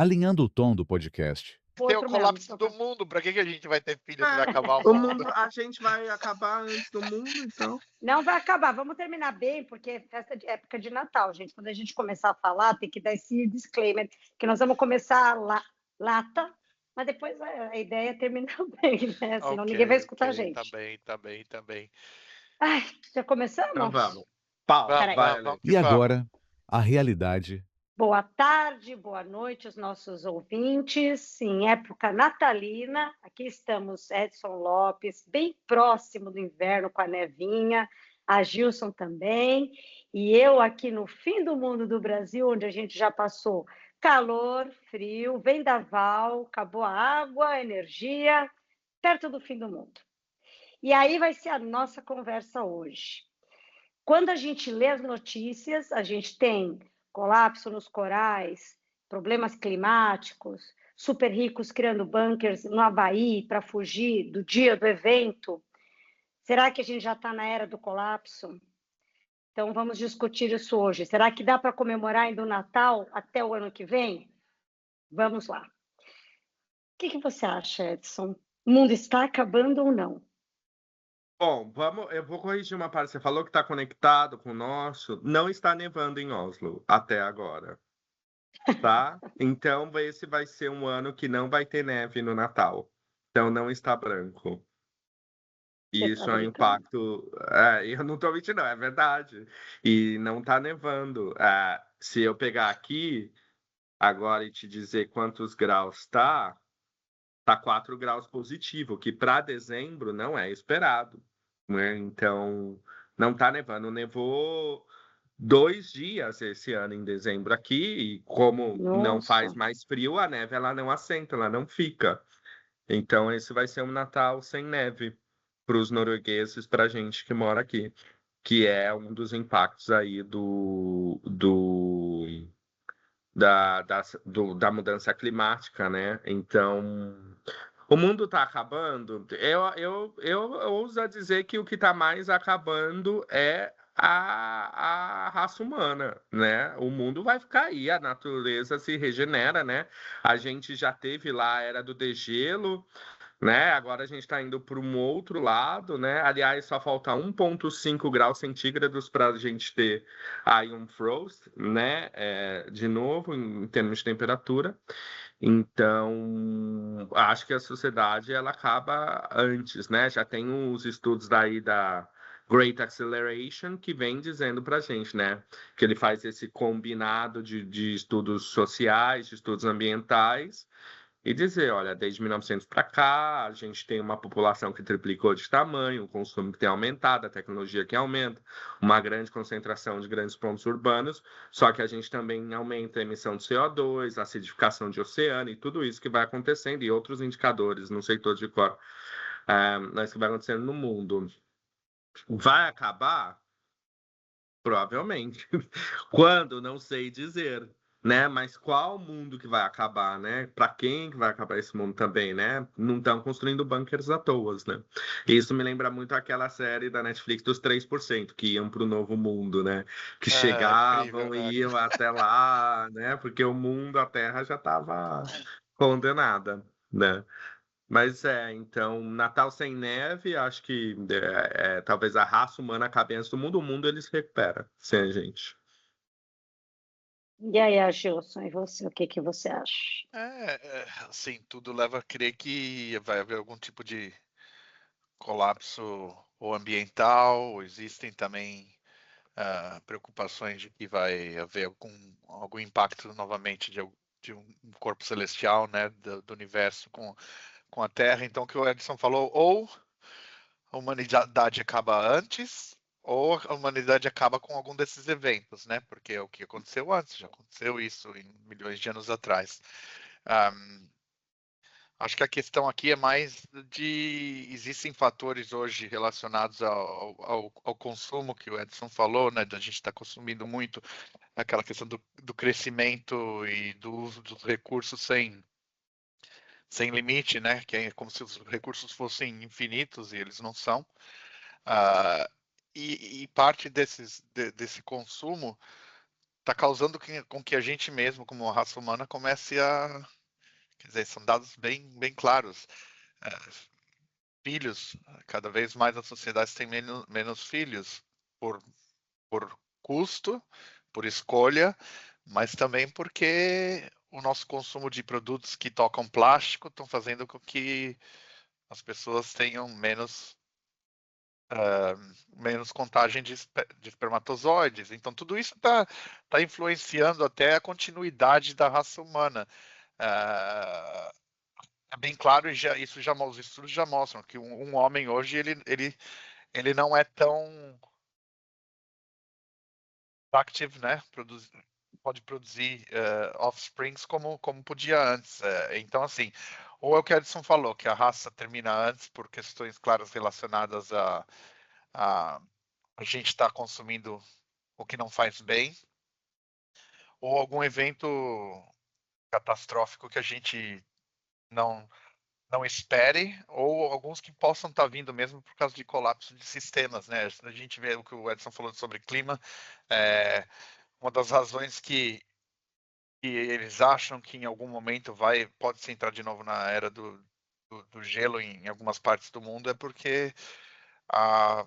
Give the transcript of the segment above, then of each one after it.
alinhando o tom do podcast. Tem o Outro mesmo. colapso do mundo, pra que a gente vai ter filho se vai acabar o O mundo? mundo, a gente vai acabar antes do mundo, então. Não vai acabar, vamos terminar bem, porque é época de Natal, gente. Quando a gente começar a falar, tem que dar esse disclaimer, que nós vamos começar lata, mas depois a ideia é terminar bem, né? Senão ninguém vai escutar a gente. Tá bem. Ai, já começamos? Então vamos. Pau, Peraí. vai, Vamos Alex. que E agora, a realidade. Boa tarde, boa noite aos nossos ouvintes. Em época natalina, aqui estamos, Edson Lopes, bem próximo do inverno com a nevinha, a Gilson também, e eu aqui no fim do mundo do Brasil, onde a gente já passou calor, frio, vendaval, acabou a água, a energia, perto do fim do mundo. E aí vai ser a nossa conversa hoje. Quando a gente lê as notícias, a gente tem colapso nos corais, problemas climáticos, super ricos criando bunkers no Havaí para fugir do dia do evento. Será que a gente já está na era do colapso? Então vamos discutir isso hoje. Será que dá para comemorar ainda o Natal até o ano que vem? Vamos lá. O que você acha, Edson? O mundo está acabando ou não? Bom, eu vou corrigir uma parte. Você falou que está conectado com o nosso. Não está nevando em Oslo até agora. Tá? Então, esse vai ser um ano que não vai ter neve no Natal. Então, não está branco. Você Isso tá é um brincando? impacto. Eu não estou mentindo, não, é verdade. E não está nevando. Se eu pegar aqui agora e te dizer quantos graus tá 4 graus positivo, que para dezembro não é esperado, né? Então, não está nevando. Nevou 2 dias esse ano em dezembro aqui, e como não faz Nossa. mais frio, a neve ela não assenta, ela não fica. Então, esse vai ser um Natal sem neve para os noruegueses, para a gente que mora aqui, que é um dos impactos aí da mudança climática, né? Então, o mundo está acabando. Eu ouso dizer que o que está mais acabando é a raça humana, né? O mundo vai ficar aí, a natureza se regenera, né? A gente já teve lá a era do degelo, né? Agora a gente está indo para um outro lado, né? Aliás, só falta 1,5 graus centígrados para a gente ter aí um frost, né? De novo, em termos de temperatura. Então, acho que a sociedade ela acaba antes, né? Já tem os estudos daí da Great Acceleration que vem dizendo para a gente, né? Que ele faz esse combinado de estudos sociais, de estudos ambientais, e dizer, olha, desde 1900 para cá, a gente tem uma população que triplicou de tamanho, o consumo que tem aumentado, a tecnologia que aumenta, uma grande concentração de grandes pontos urbanos, só que a gente também aumenta a emissão de CO2, a acidificação de oceano e tudo isso que vai acontecendo, e outros indicadores, não sei todos de cor, mas que vai acontecendo no mundo. Vai acabar? Provavelmente. Quando? Não sei dizer, né? Mas qual mundo que vai acabar, né? Para quem que vai acabar esse mundo também, né? Não estão construindo bunkers à toa, né? Isso me lembra muito aquela série da Netflix dos 3%, que iam para o novo mundo, né? Que chegavam Incrível, né? e iam até lá, né? Porque o mundo, a Terra já estava condenada, né? Mas então, Natal sem neve, acho que talvez a raça humana acabe antes do mundo, o mundo ele se recupera sem a gente. E aí, Gilson, e você, o que você acha? Assim, tudo leva a crer que vai haver algum tipo de colapso ou ambiental. Existem também preocupações de que vai haver algum impacto novamente de um corpo celestial, né, do universo com a Terra. Então, o que o Edson falou, ou a humanidade acaba antes, ou a humanidade acaba com algum desses eventos, né? Porque é o que aconteceu antes, já aconteceu isso em milhões de anos atrás. Acho que a questão aqui é mais existem fatores hoje relacionados ao consumo que o Edson falou, né? Da gente estar consumindo muito, aquela questão do crescimento e do uso dos recursos sem limite, né? Que é como se os recursos fossem infinitos e eles não são. E parte desse consumo tá causando com que a gente mesmo, como raça humana, comece a... Quer dizer, são dados bem claros. Filhos, cada vez mais as sociedades têm menos filhos por custo, por escolha, mas também porque o nosso consumo de produtos que tocam plástico estão fazendo com que as pessoas tenham menos contagem de espermatozoides. Então, tudo isso está influenciando até a continuidade da raça humana. É bem claro, e os estudos já mostram que um homem hoje ele não é tão active, né? Pode produzir offsprings como podia antes. Então, assim, ou é o que Edson falou, que a raça termina antes por questões claras relacionadas a gente estar consumindo o que não faz bem, ou algum evento catastrófico que a gente não espere, ou alguns que possam estar vindo mesmo por causa de colapso de sistemas, né? A gente vê o que o Edson falou sobre clima, uma das razões que eles acham que em algum momento pode se entrar de novo na era do gelo em algumas partes do mundo é porque a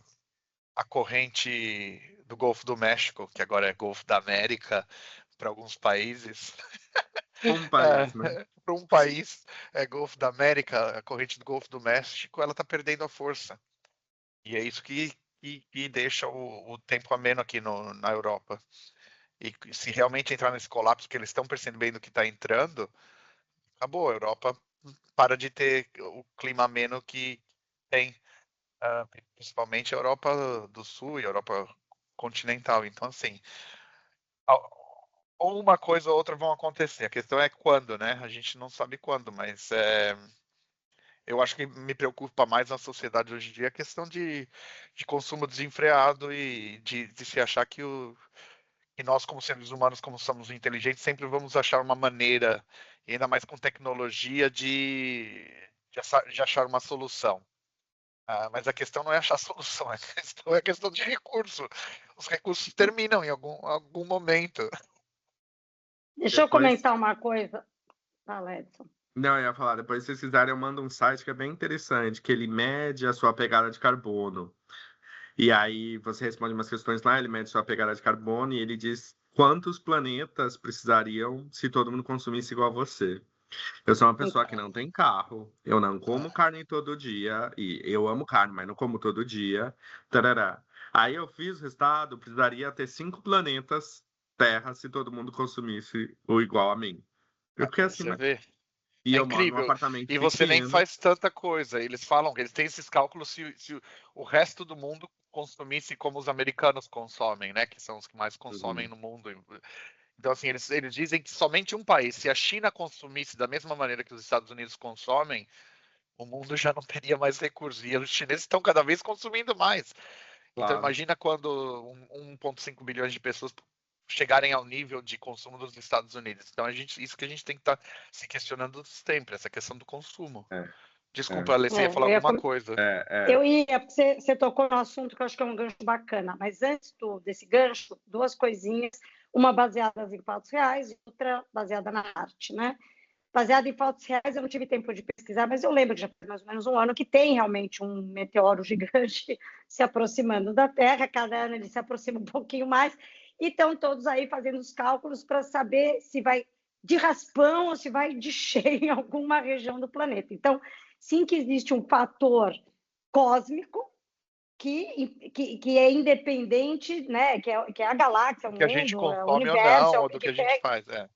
corrente do Golfo do México, que agora é Golfo da América para alguns países, País, né? para um país, Golfo da América, a corrente do Golfo do México, ela está perdendo a força. E é isso que deixa o tempo ameno aqui na Europa. E se realmente entrar nesse colapso, que eles estão percebendo que está entrando, acabou. A Europa para de ter o clima ameno que tem, principalmente a Europa do Sul e a Europa continental. Então, assim, ou uma coisa ou outra vão acontecer. A questão é quando, né? A gente não sabe quando, mas eu acho que me preocupa mais na sociedade hoje em dia a questão de consumo desenfreado e de se achar que nós, como seres humanos, como somos inteligentes, sempre vamos achar uma maneira, e ainda mais com tecnologia, de achar uma solução. Mas a questão não é achar solução, a questão de recurso. Os recursos terminam em algum momento. Deixa eu Depois... comentar uma coisa. Fala, Edson. Não, eu ia falar, depois se vocês quiserem eu mando um site que é bem interessante, que ele mede a sua pegada de carbono. E aí você responde umas questões lá, ele mede sua pegada de carbono e ele diz quantos planetas precisariam se todo mundo consumisse igual a você. Eu sou uma pessoa que não tem carro, eu não como carne todo dia, e eu amo carne, mas não como todo dia. Tarará. Aí eu fiz o resultado, precisaria ter 5 planetas Terra se todo mundo consumisse o igual a mim. Eu fiquei assim, Você mas... vê? E É eu moro num incrível. apartamento E você nem pequeno. faz tanta coisa. Eles falam que eles têm esses cálculos se o resto do mundo consumisse como os americanos consomem, né? Que são os que mais consomem no mundo. Então, assim, eles dizem que somente um país, se a China consumisse da mesma maneira que os Estados Unidos consomem, o mundo já não teria mais recursos. E os chineses estão cada vez consumindo mais. Então, Claro. imagina quando 1,5 bilhões de pessoas chegarem ao nível de consumo dos Estados Unidos. Então, isso que a gente tem que estar se questionando sempre, essa questão do consumo. Desculpa, Alê, você ia falar alguma coisa. Você tocou no assunto que eu acho que é um gancho bacana, mas antes desse gancho, 2 coisinhas, uma baseada em fatos reais e outra baseada na arte, né? Baseada em fatos reais, eu não tive tempo de pesquisar, mas eu lembro que já faz mais ou menos um ano que tem realmente um meteoro gigante se aproximando da Terra, cada ano ele se aproxima um pouquinho mais, e estão todos aí fazendo os cálculos para saber se vai de raspão ou se vai de cheio em alguma região do planeta. Então, sim que existe um fator cósmico que é independente, né? Que é a galáxia, o que a gente mundo, o consome ou universo, não, é o ou do que a Big gente Bang. faz.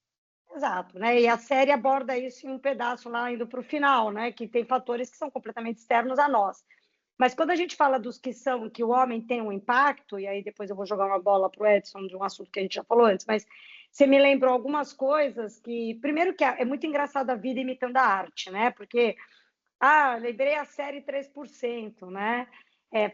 Exato, né? E a série aborda isso em um pedaço lá indo para o final, né? Que tem fatores que são completamente externos a nós. Mas quando a gente fala dos que o homem tem um impacto, e aí depois eu vou jogar uma bola para o Edson de um assunto que a gente já falou antes, mas você me lembrou algumas coisas que, primeiro que é muito engraçado a vida imitando a arte, né? Porque, lembrei a série 3%, né?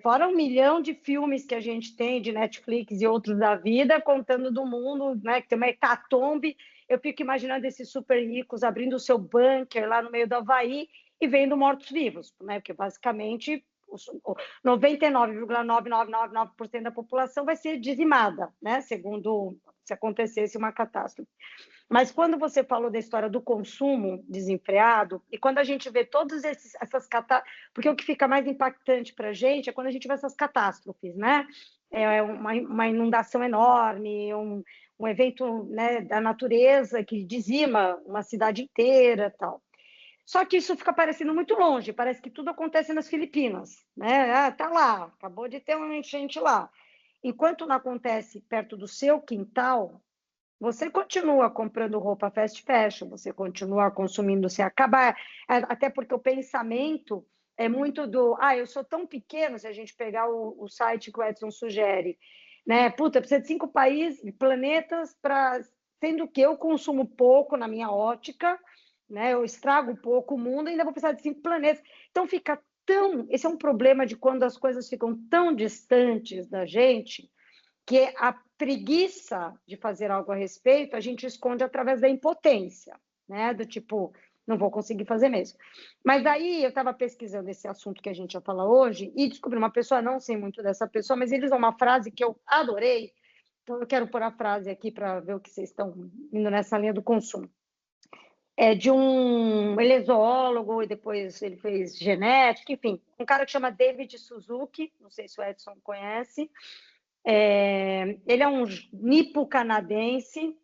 Fora 1 milhão de filmes que a gente tem de Netflix e outros da vida, contando do mundo, né? Que tem uma hecatombe. Eu fico imaginando esses super ricos abrindo o seu bunker lá no meio do Havaí e vendo mortos-vivos, né? Porque basicamente 99,9999% da população vai ser dizimada, né? Segundo se acontecesse uma catástrofe. Mas quando você falou da história do consumo desenfreado, e quando a gente vê todas essas catástrofes, porque o que fica mais impactante para a gente é quando a gente vê essas catástrofes, né? É uma inundação enorme, um evento, né, da natureza que dizima uma cidade inteira, tal. Só que isso fica parecendo muito longe, parece que tudo acontece nas Filipinas, né? Ah, tá lá, acabou de ter uma enchente lá. Enquanto não acontece perto do seu quintal, você continua comprando roupa fast fashion, você continua consumindo sem acabar, até porque o pensamento é muito do, eu sou tão pequeno, se a gente pegar o site que o Edson sugere, né? Puta, precisa de 5 países, planetas, sendo que eu consumo pouco na minha ótica, né? Eu estrago pouco o mundo, ainda vou precisar de 5 planetas. Então fica esse é um problema de quando as coisas ficam tão distantes da gente, que a preguiça de fazer algo a respeito a gente esconde através da impotência, né? Do tipo, não vou conseguir fazer mesmo. Mas daí eu estava pesquisando esse assunto que a gente ia falar hoje e descobri uma pessoa, não sei muito dessa pessoa, mas eles usam uma frase que eu adorei, então eu quero pôr a frase aqui para ver o que vocês estão indo nessa linha do consumo. É de ele é zoólogo e depois ele fez genética, enfim, um cara que chama David Suzuki, não sei se o Edson conhece. Ele é um nipo-canadense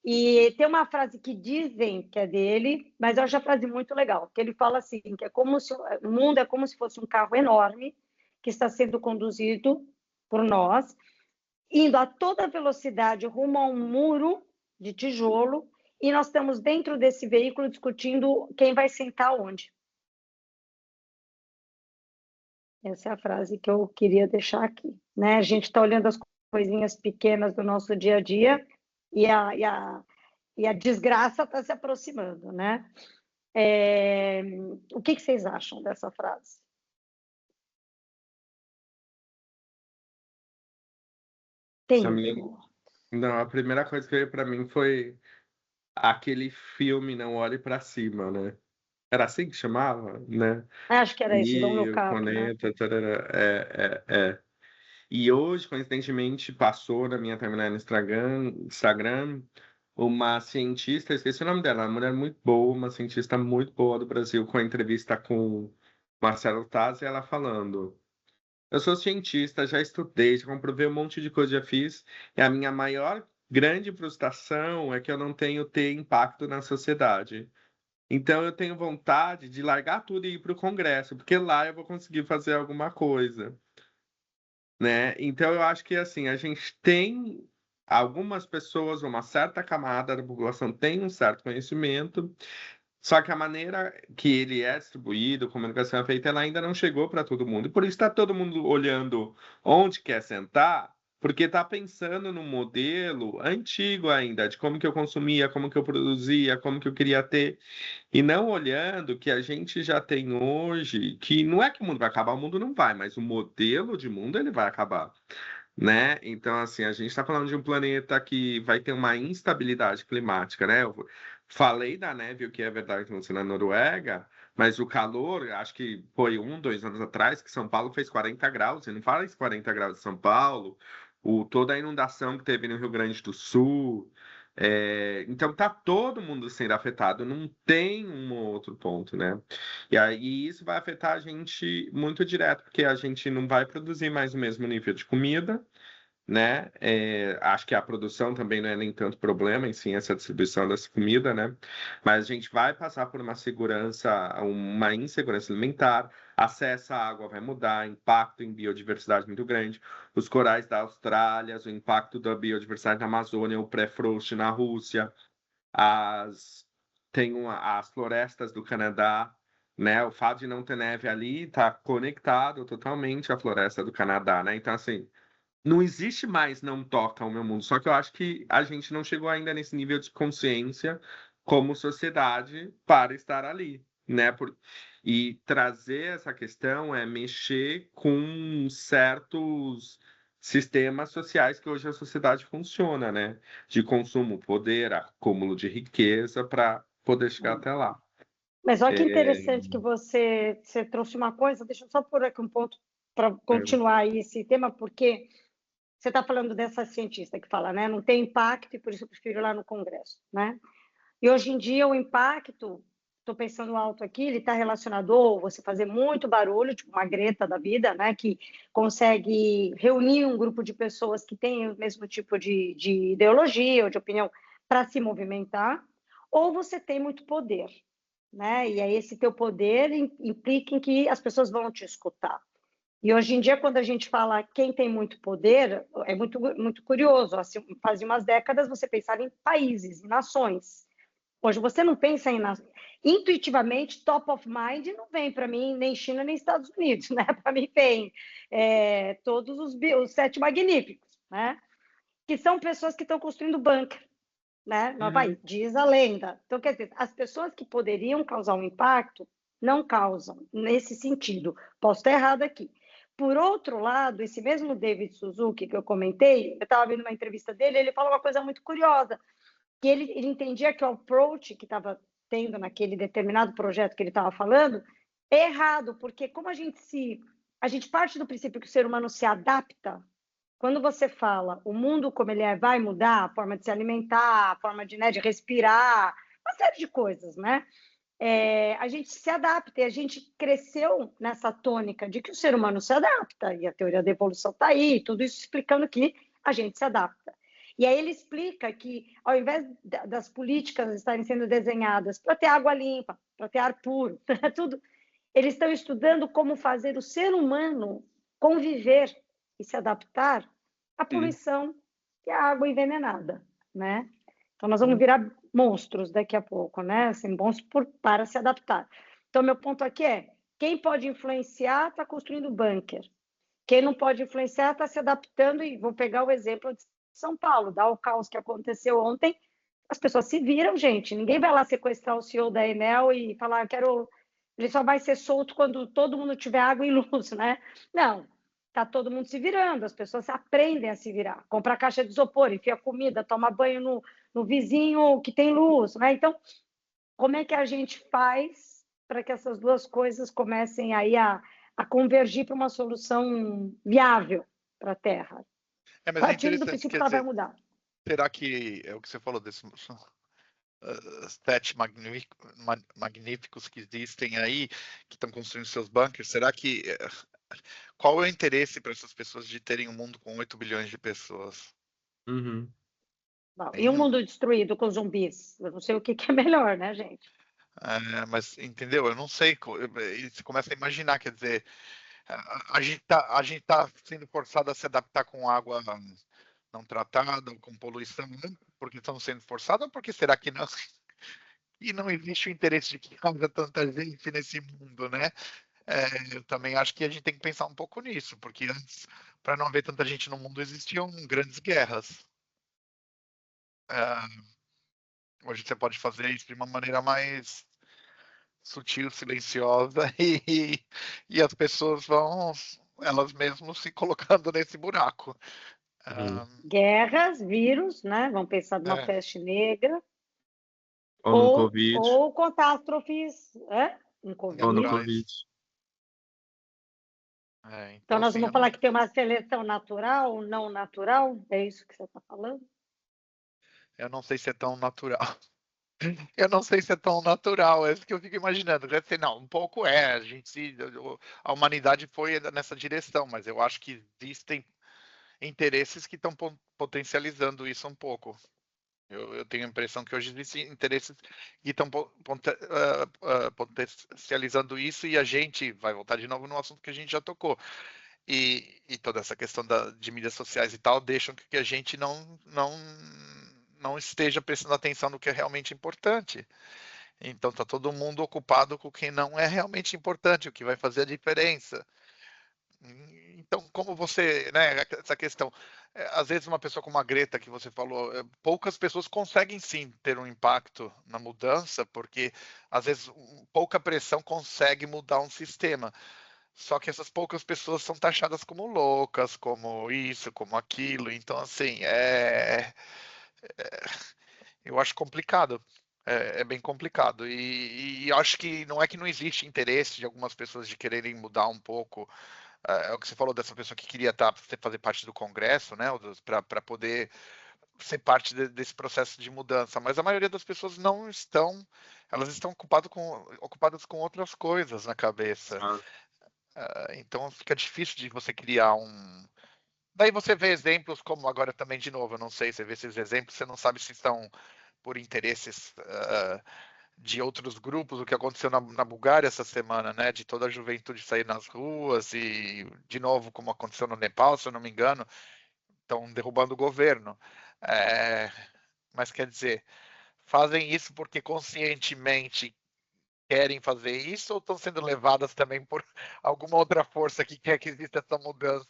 e tem uma frase que dizem que é dele, mas eu acho a frase muito legal, que ele fala assim, que é como se o mundo é como se fosse um carro enorme que está sendo conduzido por nós, indo a toda velocidade rumo a um muro de tijolo, e nós estamos dentro desse veículo discutindo quem vai sentar onde. Essa é a frase que eu queria deixar aqui, né? A gente está olhando as coisinhas pequenas do nosso dia a dia e a desgraça está se aproximando, né? O que vocês acham dessa frase? Não, a primeira coisa que veio para mim foi aquele filme Não Olhe para Cima, né? Era assim que chamava, né? Acho que era isso, Don't E Look o Up, né? planeta, tarará. E hoje, coincidentemente, passou na minha timeline no Instagram uma cientista, esqueci o nome dela, uma mulher muito boa, uma cientista muito boa do Brasil, com a entrevista com Marcelo Taz, e ela falando: eu sou cientista, já estudei, já comprovei um monte de coisa, já fiz, e a minha maior grande frustração é que eu não tenho ter impacto na sociedade. Então eu tenho vontade de largar tudo e ir para o Congresso, porque lá eu vou conseguir fazer alguma coisa, né? Então eu acho que assim, a gente tem algumas pessoas, uma certa camada da população tem um certo conhecimento, só que a maneira que ele é distribuído, como a comunicação é feita, ela ainda não chegou para todo mundo. E por isso está todo mundo olhando onde quer sentar, porque está pensando no modelo antigo ainda, de como que eu consumia, como que eu produzia, como que eu queria ter, e não olhando que a gente já tem hoje, que não é que o mundo vai acabar, o mundo não vai, mas o modelo de mundo ele vai acabar, né? Então, assim, a gente está falando de um planeta que vai ter uma instabilidade climática, né? Eu falei da neve, o que é verdade na Noruega, mas o calor, acho que foi 2 anos atrás, que São Paulo fez 40 graus, e não fala isso 40 graus de São Paulo, toda a inundação que teve no Rio Grande do Sul. Então tá todo mundo sendo afetado, não tem um outro ponto, né? E aí isso vai afetar a gente muito direto, porque a gente não vai produzir mais o mesmo nível de comida, né? Acho que a produção também não é nem tanto problema, em sim essa distribuição dessa comida, né? Mas a gente vai passar por uma insegurança alimentar, acesso à água vai mudar, impacto em biodiversidade muito grande, os corais da Austrália, o impacto da biodiversidade na Amazônia, o pré-frost na Rússia, as florestas do Canadá, né? O fato de não ter neve ali está conectado totalmente à floresta do Canadá, né? Então, assim, não existe mais não toca o meu mundo. Só que eu acho que a gente não chegou ainda nesse nível de consciência como sociedade para estar ali, né? E trazer essa questão é mexer com certos sistemas sociais que hoje a sociedade funciona, né? De consumo, poder, acúmulo de riqueza para poder chegar até lá. Mas olha que É, interessante que você trouxe uma coisa, deixa eu só pôr aqui um ponto para continuar aí esse tema, porque você está falando dessa cientista que fala, né? Não tem impacto e por isso eu prefiro ir lá no Congresso, né? E hoje em dia o impacto, estou pensando alto aqui, ele está relacionado ou você fazer muito barulho, tipo uma Greta da vida, né? Que consegue reunir um grupo de pessoas que têm o mesmo tipo de ideologia ou de opinião para se movimentar, ou você tem muito poder, né? E aí esse teu poder implica em que as pessoas vão te escutar. E hoje em dia, quando a gente fala quem tem muito poder, é muito curioso. Assim, fazia umas décadas você pensava em países, em nações. Hoje você não pensa em nações. Intuitivamente, top of mind não vem para mim nem China nem Estados Unidos, né? Para mim vem todos os sete magníficos, né? Que são pessoas que estão construindo bunker, né? No uhum, Havaí, diz a lenda. Então, quer dizer, as pessoas que poderiam causar um impacto não causam, nesse sentido. Posso estar errado aqui. Por outro lado, esse mesmo David Suzuki que eu comentei, eu estava vendo uma entrevista dele, ele falou uma coisa muito curiosa, que ele entendia que o approach que estava tendo naquele determinado projeto que ele estava falando é errado, porque como a gente parte do princípio que o ser humano se adapta. Quando você fala o mundo como ele é vai mudar, a forma de se alimentar, a forma de respirar, uma série de coisas, né? A gente se adapta e a gente cresceu nessa tônica de que o ser humano se adapta, e a teoria da evolução está aí, tudo isso explicando que a gente se adapta. E aí ele explica que, ao invés das políticas estarem sendo desenhadas para ter água limpa, para ter ar puro, tudo, eles estão estudando como fazer o ser humano conviver e se adaptar à uhum, poluição que é a água envenenada, né? Então nós vamos uhum, virar monstros daqui a pouco, né? Assim, monstros para se adaptar. Então meu ponto aqui é: quem pode influenciar está construindo bunker. Quem não pode influenciar está se adaptando e vou pegar o exemplo de São Paulo, dá o caos que aconteceu ontem. As pessoas se viram, gente. Ninguém vai lá sequestrar o CEO da Enel e falar, quero. Ele só vai ser solto quando todo mundo tiver água e luz, né? Não. Tá todo mundo se virando, as pessoas aprendem a se virar. Compra caixa de isopor, enfia comida, toma banho no vizinho que tem luz, né? Então, como é que a gente faz para que essas duas coisas comecem aí a convergir para uma solução viável para a Terra? Mas é Partindo do interessante, princípio quer que ela vai dizer, mudar. será que é o que você falou desses sete magníficos que existem aí, que estão construindo seus bunkers, será que qual é o interesse para essas pessoas de terem um mundo com 8 bilhões de pessoas? uhum. Bom, e um Nenhum. mundo destruído com zumbis? Eu não sei o que é melhor, né, gente? Mas entendeu? Eu não sei. E você começa a imaginar, quer dizer, a gente tá sendo forçado a se adaptar com água não tratada, com poluição, né? Porque estamos sendo forçados, ou porque será que não? E não existe o interesse de que haja tanta gente nesse mundo, né? Eu também acho que a gente tem que pensar um pouco nisso, porque antes, para não haver tanta gente no mundo, existiam grandes guerras. É, hoje você pode fazer isso de uma maneira mais sutil, silenciosa, e as pessoas vão, elas mesmas, se colocando nesse buraco. Uhum. Ah, Guerras, vírus, né? Vamos pensar numa é, peste negra, Ou no Covid, ou catástrofes, um ou no Covid. Covid. naturais. Então, Então, nós assim, vamos falar que tem uma seleção natural, não natural? É isso que você está falando? eu não sei se é tão natural. Eu não sei se é tão natural, é isso que eu fico imaginando. Deve ser, não, um pouco a gente a humanidade foi nessa direção, mas eu acho que existem interesses que estão potencializando isso um pouco. Eu tenho a impressão que hoje existem interesses que estão potencializando isso, e a gente vai voltar de novo no assunto que a gente já tocou. E toda essa questão de mídias sociais e tal deixam que a gente não esteja prestando atenção no que é realmente importante. Então tá todo mundo ocupado com o que não é realmente importante, o que vai fazer a diferença. Então, como você, né, essa questão, às vezes uma pessoa como a Greta que você falou, poucas pessoas conseguem sim ter um impacto na mudança, porque às vezes pouca pressão consegue mudar um sistema. Só que essas poucas pessoas são taxadas como loucas, como isso, como aquilo. Então, assim, eu acho complicado. é bem complicado. E acho que não é que não existe interesse de algumas pessoas de quererem mudar um pouco. É o que você falou dessa pessoa que queria fazer parte do Congresso, né? Para poder ser parte desse processo de mudança. Mas a maioria das pessoas não estão. Elas estão ocupadas com outras coisas na cabeça. Então fica difícil de você criar um. Daí você vê exemplos como agora também, de novo, eu não sei, você vê esses exemplos, você não sabe se estão por interesses de outros grupos, o que aconteceu na Bulgária essa semana, né? De toda a juventude sair nas ruas e, de novo, como aconteceu no Nepal, se eu não me engano, estão derrubando o governo. Mas quer dizer, fazem isso porque conscientemente querem fazer isso ou estão sendo levadas também por alguma outra força que quer que exista essa mudança?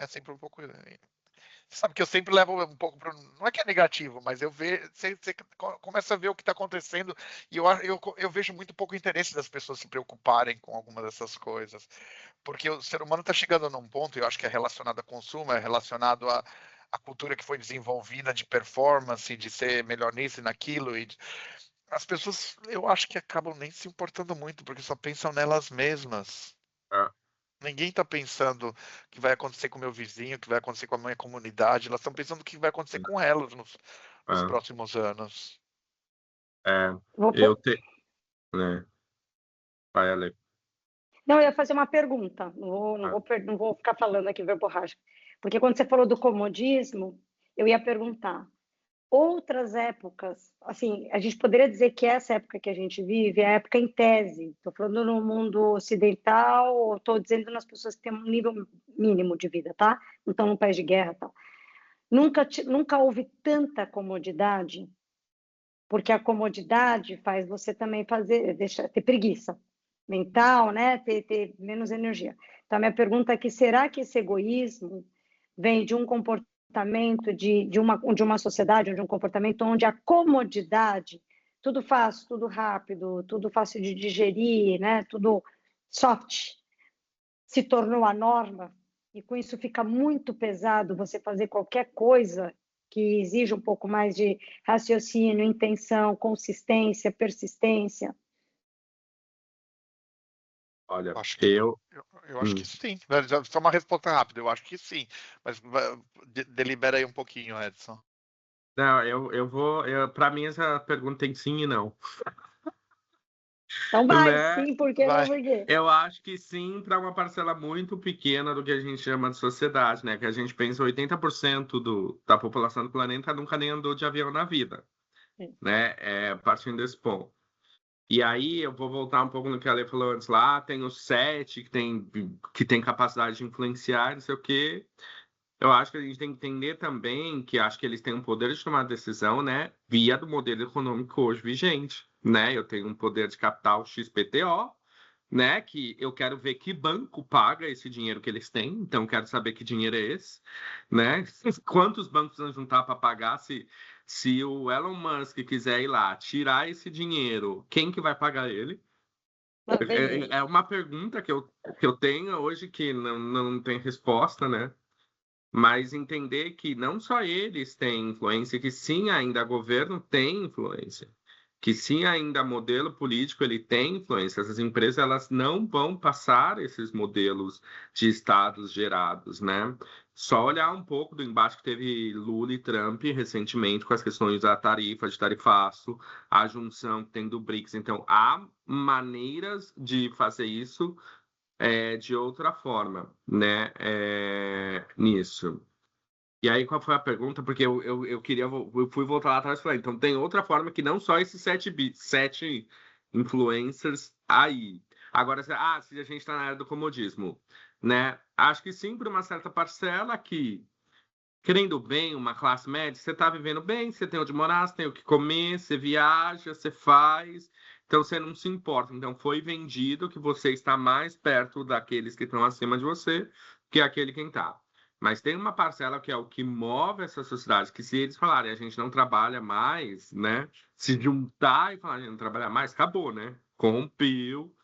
É sempre um pouco. Sabe que eu sempre levo um pouco para. Não é que é negativo, mas você começa a ver o que está acontecendo e eu vejo muito pouco interesse das pessoas se preocuparem com alguma dessas coisas. Porque o ser humano está chegando num ponto, e eu acho que é relacionado a consumo, é relacionado à cultura que foi desenvolvida de performance, de ser melhor nisso e naquilo. As pessoas, eu acho que acabam nem se importando muito, porque só pensam nelas mesmas. Ninguém está pensando o que vai acontecer com o meu vizinho, o que vai acontecer com a minha comunidade. Elas estão pensando o que vai acontecer com elas nos próximos anos. Eu tenho. Vai, Ale. Não, eu ia fazer uma pergunta. Não vou ficar falando aqui verborrágico. Porque quando você falou do comodismo, eu ia perguntar. Outras épocas, assim, a gente poderia dizer que essa época que a gente vive é a época em tese. Estou falando no mundo ocidental, estou dizendo nas pessoas que têm um nível mínimo de vida, tá? Não estão num país de guerra, tal. Nunca houve tanta comodidade, porque a comodidade faz você também ter preguiça mental, né? Ter menos energia. Então, a minha pergunta aqui, será que esse egoísmo vem de um comportamento de uma sociedade, de um comportamento onde a comodidade, tudo fácil, tudo rápido, tudo fácil de digerir, né? Tudo soft, se tornou a norma, e com isso fica muito pesado você fazer qualquer coisa que exija um pouco mais de raciocínio, intenção, consistência, persistência? Olha, Eu acho que sim. Só uma resposta rápida. Eu acho que sim. Mas delibera aí um pouquinho, Edson. Não, eu vou. Para mim, essa pergunta tem sim e não. Então vai, Né? sim, por que não, por quê? Eu acho que sim, para uma parcela muito pequena do que a gente chama de sociedade, né? Que a gente pensa 80% da população do planeta nunca nem andou de avião na vida, né? Partindo desse ponto. E aí eu vou voltar um pouco no que a Ale falou antes lá, tem os 7 que tem capacidade de influenciar, não sei o quê. Eu acho que a gente tem que entender também que acho que eles têm um poder de tomar decisão, né? Via do modelo econômico hoje vigente, né? Eu tenho um poder de capital XPTO, né? Que eu quero ver que banco paga esse dinheiro que eles têm, então quero saber que dinheiro é esse, né? Quantos bancos vão juntar para pagar se o Elon Musk quiser ir lá tirar esse dinheiro, quem que vai pagar ele? É uma pergunta que eu tenho hoje que não tem resposta, né? Mas entender que não só eles têm influência, que sim, ainda governo tem influência, que sim, ainda modelo político ele tem influência. Essas empresas elas não vão passar esses modelos de estados gerados, né? Só olhar um pouco do embate que teve Lula e Trump recentemente com as questões da tarifa, de tarifaço, a junção que tem do BRICS. Então, há maneiras de fazer isso de outra forma, né? Nisso. E aí, qual foi a pergunta? Porque eu fui voltar lá atrás e falei, então tem outra forma que não só esses 7 influencers aí. Agora, se a gente está na área do comodismo, né? Acho que sim, por uma certa parcela que, querendo bem, uma classe média, você está vivendo bem, você tem onde morar, você tem o que comer, você viaja, você faz, então você não se importa. Então foi vendido que você está mais perto daqueles que estão acima de você que aquele quem está. Mas tem uma parcela que é o que move essa sociedade, que se eles falarem a gente não trabalha mais, né? Se juntar e falar a gente não trabalha mais, acabou, né? Corrompeu,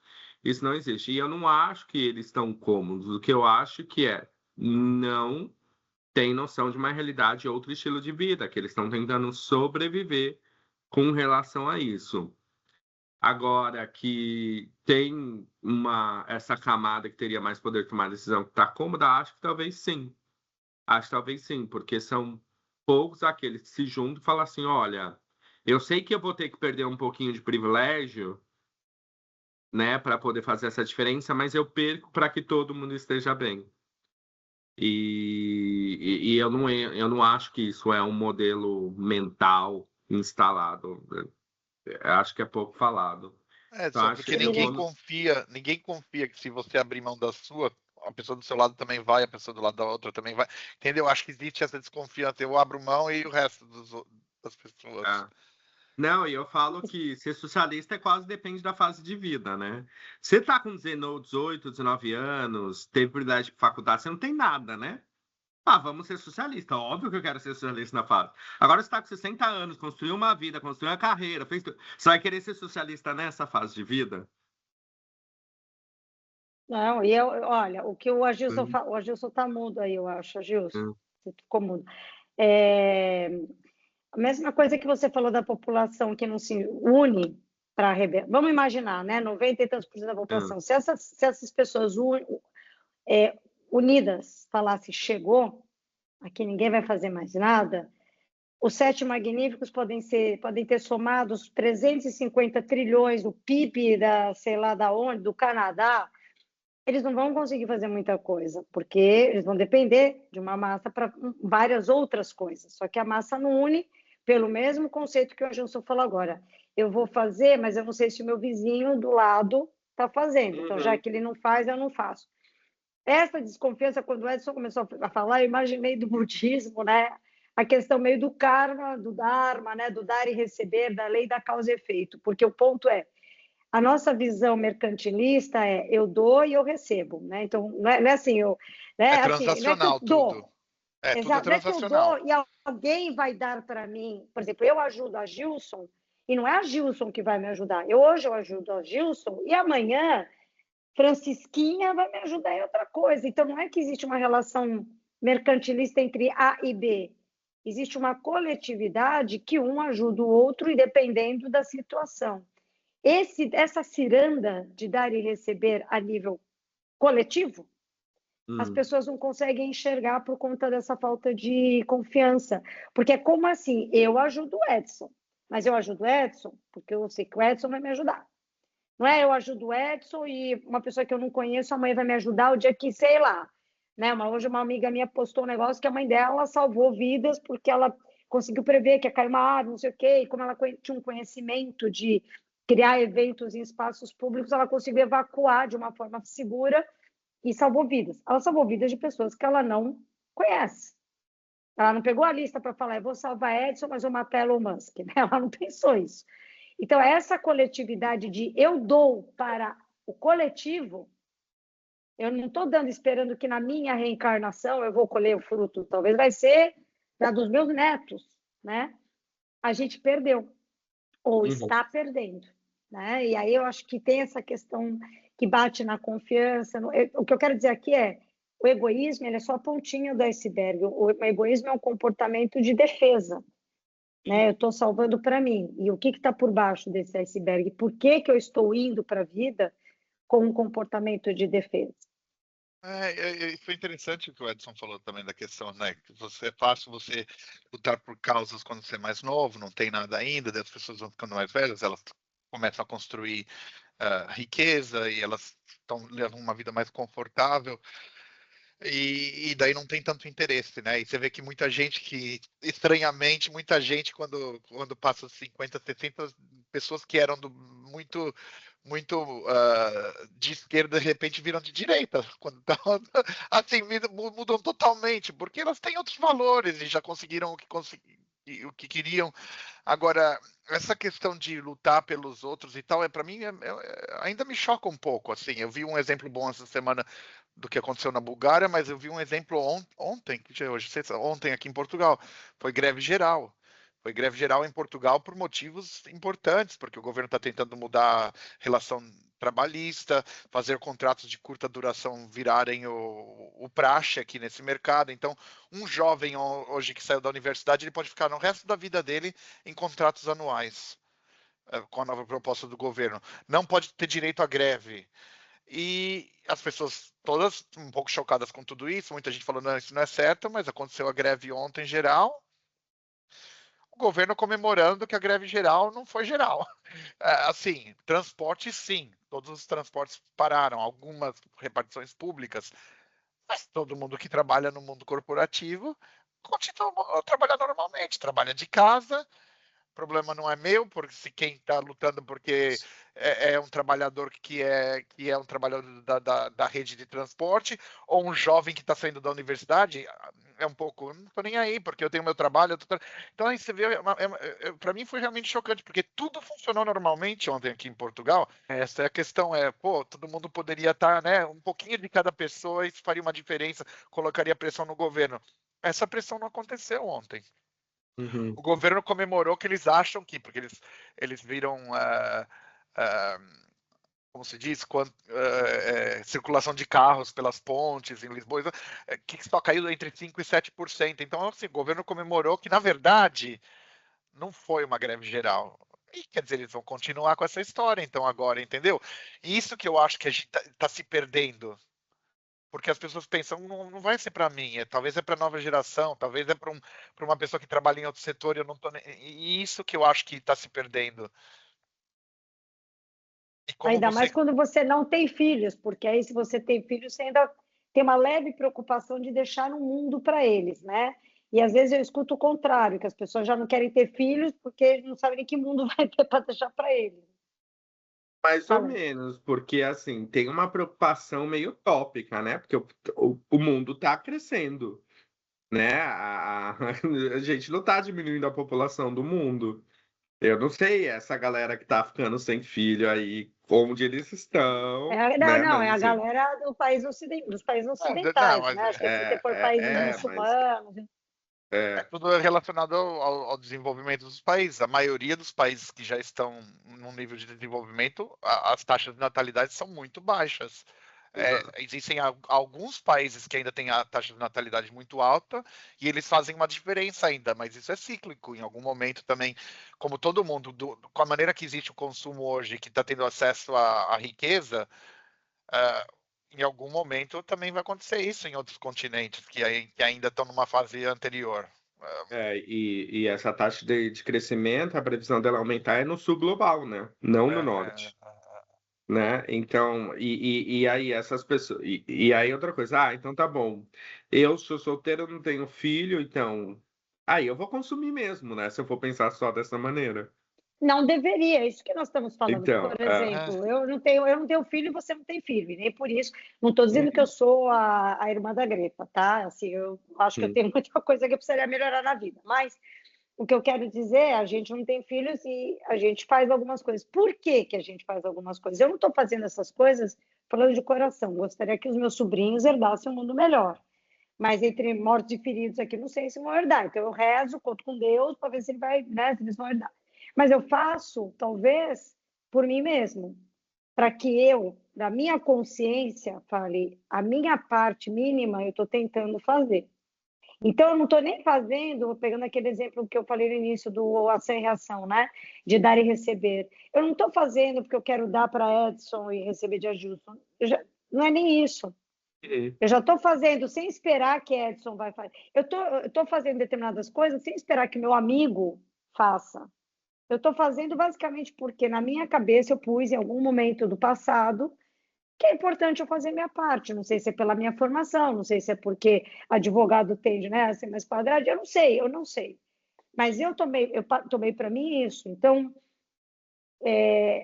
isso não existe. E eu não acho que eles estão cômodos. O que eu acho que não tem noção de uma realidade e outro estilo de vida, que eles estão tentando sobreviver com relação a isso. Agora que tem essa camada que teria mais poder de tomar decisão que está cômoda, acho que talvez sim. Acho que talvez sim, porque são poucos aqueles que se juntam e falam assim, olha, eu sei que eu vou ter que perder um pouquinho de privilégio, né, para poder fazer essa diferença, mas eu perco para que todo mundo esteja bem. E eu não acho que isso é um modelo mental instalado. Eu acho que é pouco falado. Então, Só acho que porque eu vou. ninguém confia que se você abrir mão da sua, a pessoa do seu lado também vai, a pessoa do lado da outra também vai. Entendeu? Acho que existe essa desconfiança. Eu abro mão e o resto das pessoas. É. Não, e eu falo que ser socialista quase depende da fase de vida, né? Você tá com 18, 19 anos, teve prioridade de faculdade, você não tem nada, né? Ah, vamos ser socialista. Óbvio que eu quero ser socialista na fase. Agora você está com 60 anos, construiu uma vida, construiu uma carreira, fez tudo. Você vai querer ser socialista nessa fase de vida? Não, olha, o que o Agilson fala, o Agilson está mudo aí, eu acho, Agilson, Hum. você ficou mudo. A mesma coisa que você falou da população que não se une para arrebentar. Vamos imaginar, né? 90 e tantos por cento da população. Se essas pessoas unidas falassem chegou, aqui ninguém vai fazer mais nada, os 7 magníficos podem ter somado os 350 trilhões do PIB sei lá da onde, do Canadá, eles não vão conseguir fazer muita coisa, porque eles vão depender de uma massa para várias outras coisas. Só que a massa não une pelo mesmo conceito que o Gilson falou agora. Eu vou fazer, mas eu não sei se o meu vizinho do lado está fazendo. Então, já que ele não faz, eu não faço. Essa desconfiança, quando o Edson começou a falar, eu imaginei do budismo, né? A questão meio do karma, do dharma, né? Do dar e receber, da lei da causa e efeito. Porque o ponto é, a nossa visão mercantilista é eu dou e eu recebo, né? Então, não é assim, É assim, não é que eu transacional dou. tudo. Tudo é Exato, não é que eu transacional. dou e alguém vai dar para mim. Por exemplo, eu ajudo a Gilson e não é a Gilson que vai me ajudar. Hoje eu ajudo a Gilson e amanhã Francisquinha vai me ajudar em outra coisa. Então, não é que existe uma relação mercantilista entre A e B. Existe uma coletividade que um ajuda o outro e dependendo da situação. Essa ciranda de dar e receber a nível coletivo, as pessoas não conseguem enxergar por conta dessa falta de confiança. Porque é como assim, eu ajudo o Edson, mas eu ajudo o Edson porque eu sei que o Edson vai me ajudar. Não é eu ajudo o Edson e uma pessoa que eu não conheço, amanhã vai me ajudar o dia que, sei lá, né? Hoje uma amiga minha postou um negócio que a mãe dela salvou vidas porque ela conseguiu prever que ia cair uma árvore, não sei o quê, e como ela tinha um conhecimento de criar eventos em espaços públicos, ela conseguiu evacuar de uma forma segura e salvou vidas. Ela salvou vidas de pessoas que ela não conhece. Ela não pegou a lista para falar, eu vou salvar Edson, mas vou matar Elon Musk. Né? Ela não pensou isso. Então, essa coletividade de eu dou para o coletivo, eu não estou dando esperando que na minha reencarnação eu vou colher o fruto, talvez vai ser da dos meus netos, né? A gente perdeu, ou está perdendo, né? E aí eu acho que tem essa questão que bate na confiança. O que eu quero dizer aqui é, o egoísmo ele é só a pontinha do iceberg, o egoísmo é um comportamento de defesa, né? Eu estou salvando para mim. E o que está por baixo desse iceberg? Por que eu estou indo para a vida com um comportamento de defesa? Foi interessante o que o Edson falou também da questão, né? Que é fácil você lutar por causas quando você é mais novo, não tem nada ainda, daí as pessoas vão ficando mais velhas, elas começam a construir riqueza e elas levam uma vida mais confortável. E daí não tem tanto interesse, né? E você vê que muita gente estranhamente, muita gente, quando passa 50, 60, pessoas que eram muito de esquerda, de repente viram de direita. Assim, mudam totalmente, porque elas têm outros valores e já conseguiram o que queriam. Agora, essa questão de lutar pelos outros e tal, para mim, ainda me choca um pouco. Assim, eu vi um exemplo bom essa semana do que aconteceu na Bulgária, mas eu vi um exemplo ontem aqui em Portugal. Foi greve geral. Foi greve geral em Portugal por motivos importantes, porque o governo está tentando mudar a relação trabalhista, fazer contratos de curta duração virarem o praxe aqui nesse mercado. Então, um jovem hoje que saiu da universidade, ele pode ficar no resto da vida dele em contratos anuais, com a nova proposta do governo. Não pode ter direito à greve. E as pessoas todas um pouco chocadas com tudo isso, muita gente falando, não, isso não é certo, mas aconteceu a greve ontem geral, o governo comemorando que a greve geral não foi geral. Assim, transporte sim, todos os transportes pararam, algumas repartições públicas, mas todo mundo que trabalha no mundo corporativo continua a trabalhar normalmente, trabalha de casa. O problema não é meu, porque se quem está lutando porque é um trabalhador que é um trabalhador da rede de transporte, ou um jovem que está saindo da universidade, é um pouco, não estou nem aí, porque eu tenho meu trabalho. Então aí você vê, para mim foi realmente chocante, porque tudo funcionou normalmente ontem aqui em Portugal. Essa é a questão, todo mundo poderia estar, né, um pouquinho de cada pessoa, isso faria uma diferença, colocaria pressão no governo. Essa pressão não aconteceu ontem. Uhum. O governo comemorou que eles acham que, porque eles viram, como se diz, circulação de carros pelas pontes em Lisboa, que só caiu entre 5% e 7%. Então, assim, o governo comemorou que, na verdade, não foi uma greve geral. E, quer dizer, eles vão continuar com essa história, então, agora, entendeu? E isso que eu acho que a gente está se perdendo. Porque as pessoas pensam, não vai ser para mim, talvez é para a nova geração, talvez é para uma pessoa que trabalha em outro setor, e eu não tô e isso que eu acho que está se perdendo. E como Ainda você... mais quando você não tem filhos, porque aí se você tem filhos, você ainda tem uma leve preocupação de deixar um mundo para eles, né? E às vezes eu escuto o contrário, que as pessoas já não querem ter filhos porque não sabem nem que mundo vai ter para deixar para eles. Mais ou Fala. menos, porque assim, tem uma preocupação meio utópica, né? Porque o mundo está crescendo, né? A gente não está diminuindo a população do mundo. Eu não sei essa galera que tá ficando sem filho aí, onde eles estão, Não, né? não, Mas é a assim, galera dos países Não, ocidentais, mas né? Acho que se você for países mas muçulmanos. é, tudo relacionado ao desenvolvimento dos países. A maioria dos países que já estão num nível de desenvolvimento, as taxas de natalidade são muito baixas. Existem alguns países que ainda têm a taxa de natalidade muito alta e eles fazem uma diferença ainda, mas isso é cíclico. Em algum momento também, como todo mundo, com a maneira que existe o consumo hoje, que está tendo acesso à riqueza, em algum momento também vai acontecer isso em outros continentes que ainda estão numa fase anterior. e essa taxa de crescimento, a previsão dela aumentar é no sul global, né? Não no norte. Né? Então, e aí essas pessoas. E aí outra coisa, então tá bom. Eu sou solteiro, eu não tenho filho, então. Aí eu vou consumir mesmo, né? Se eu for pensar só dessa maneira. Não deveria, é isso que nós estamos falando. Então, Por exemplo, eu não tenho filho e você não tem filho, e nem por isso. Não estou dizendo que eu sou a irmã da Greta, tá? Assim, eu acho que eu tenho muita coisa que eu precisaria melhorar na vida, mas o que eu quero dizer é a gente não tem filhos e a gente faz algumas coisas. Por que que a gente faz algumas coisas? Eu não estou fazendo essas coisas falando de coração. Gostaria que os meus sobrinhos herdassem um mundo melhor. Mas entre mortos e feridos aqui, não sei se vão herdar. Então eu rezo, conto com Deus para ver se ele vai, né, se eles vão herdar. Mas eu faço, talvez, por mim mesmo, para que eu, da minha consciência, fale a minha parte mínima, eu estou tentando fazer. Então, eu não estou nem fazendo, pegando aquele exemplo que eu falei no início do ação e reação, né? De dar e receber. Eu não estou fazendo porque eu quero dar para Edson e receber de Adilson. Não é nem isso. Eu já estou fazendo sem esperar que Edson vai fazer. Eu estou fazendo determinadas coisas sem esperar que meu amigo faça. Eu estou fazendo basicamente porque na minha cabeça eu pus em algum momento do passado que é importante eu fazer minha parte. Não sei se é pela minha formação, não sei se é porque advogado tende, né, a ser mais quadrado, eu não sei. Mas eu tomei para mim isso. Então,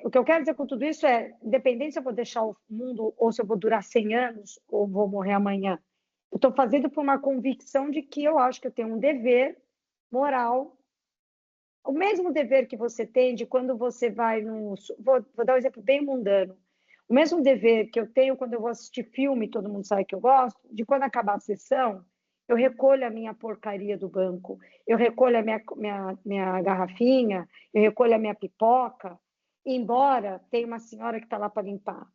o que eu quero dizer com tudo isso é, independente se eu vou deixar o mundo ou se eu vou durar 100 anos ou vou morrer amanhã, eu estou fazendo por uma convicção de que eu acho que eu tenho um dever moral, o mesmo dever que você tem de quando você vai no... Vou dar um exemplo bem mundano. O mesmo dever que eu tenho quando eu vou assistir filme, todo mundo sabe que eu gosto, de quando acabar a sessão, eu recolho a minha porcaria do banco, eu recolho a minha garrafinha, eu recolho a minha pipoca, embora tenha uma senhora que está lá para limpar.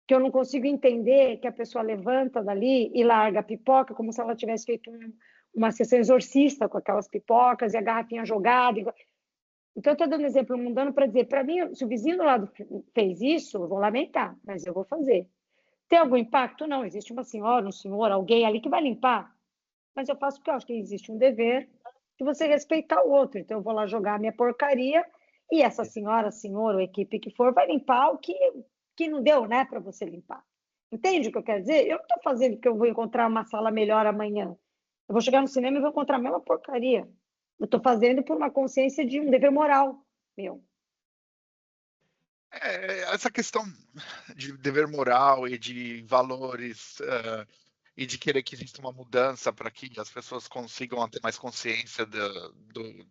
Que eu não consigo entender que a pessoa levanta dali e larga a pipoca como se ela tivesse feito uma sessão exorcista com aquelas pipocas e a garrafinha jogada. Então, eu estou dando exemplo mundano para dizer, para mim, se o vizinho do lado fez isso, eu vou lamentar, mas eu vou fazer. Tem algum impacto? Não, existe uma senhora, um senhor, alguém ali que vai limpar, mas eu faço porque eu acho que existe um dever de você respeitar o outro. Então, eu vou lá jogar a minha porcaria e essa senhora, senhor ou equipe que for, vai limpar o que não deu, né, para você limpar. Entende o que eu quero dizer? Eu não estou fazendo porque eu vou encontrar uma sala melhor amanhã. Eu vou chegar no cinema e vou encontrar a mesma porcaria. Eu estou fazendo por uma consciência de um dever moral meu. Essa questão de dever moral e de valores e de querer que exista uma mudança para que as pessoas consigam ter mais consciência do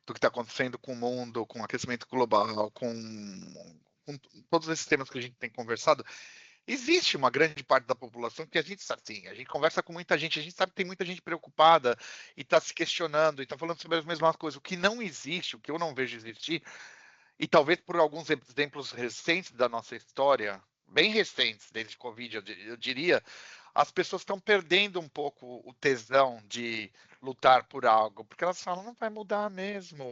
que está acontecendo com o mundo, com o aquecimento global, com todos esses temas que a gente tem conversado. Existe uma grande parte da população que a gente sabe, sim, a gente conversa com muita gente, a gente sabe que tem muita gente preocupada e está se questionando e está falando sobre as mesmas coisas. O que não existe, o que eu não vejo existir, e talvez por alguns exemplos recentes da nossa história, bem recentes, desde o Covid, eu diria, as pessoas estão perdendo um pouco o tesão de lutar por algo, porque elas falam, não vai mudar mesmo.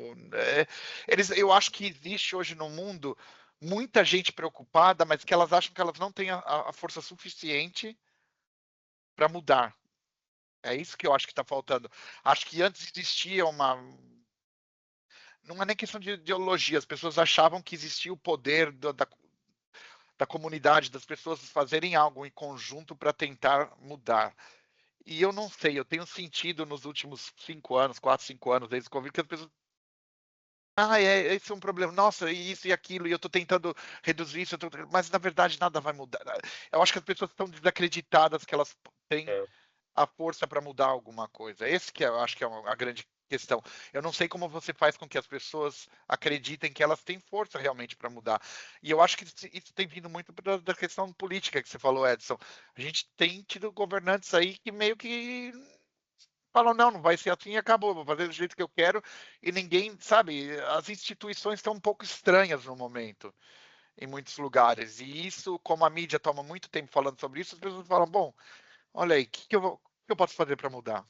Eu acho que existe hoje no mundo muita gente preocupada, mas que elas acham que elas não têm a força suficiente para mudar. É isso que eu acho que está faltando. Acho que antes existia uma... Não é nem questão de ideologia, as pessoas achavam que existia o poder da comunidade, das pessoas fazerem algo em conjunto para tentar mudar. E eu não sei, eu tenho sentido nos últimos 5 anos, 4, 5 anos, desde o Covid, que as pessoas... esse é um problema. Nossa, isso e aquilo, e eu estou tentando reduzir isso, mas na verdade nada vai mudar. Eu acho que as pessoas estão desacreditadas que elas têm a força para mudar alguma coisa. Esse que eu acho que é a grande questão. Eu não sei como você faz com que as pessoas acreditem que elas têm força realmente para mudar. E eu acho que isso tem vindo muito da questão política que você falou, Edson. A gente tem tido governantes aí que meio que falam, não vai ser assim e acabou, vou fazer do jeito que eu quero, e ninguém, sabe, as instituições estão um pouco estranhas no momento, em muitos lugares, e isso, como a mídia toma muito tempo falando sobre isso, as pessoas falam, bom, olha aí, o que eu posso fazer para mudar?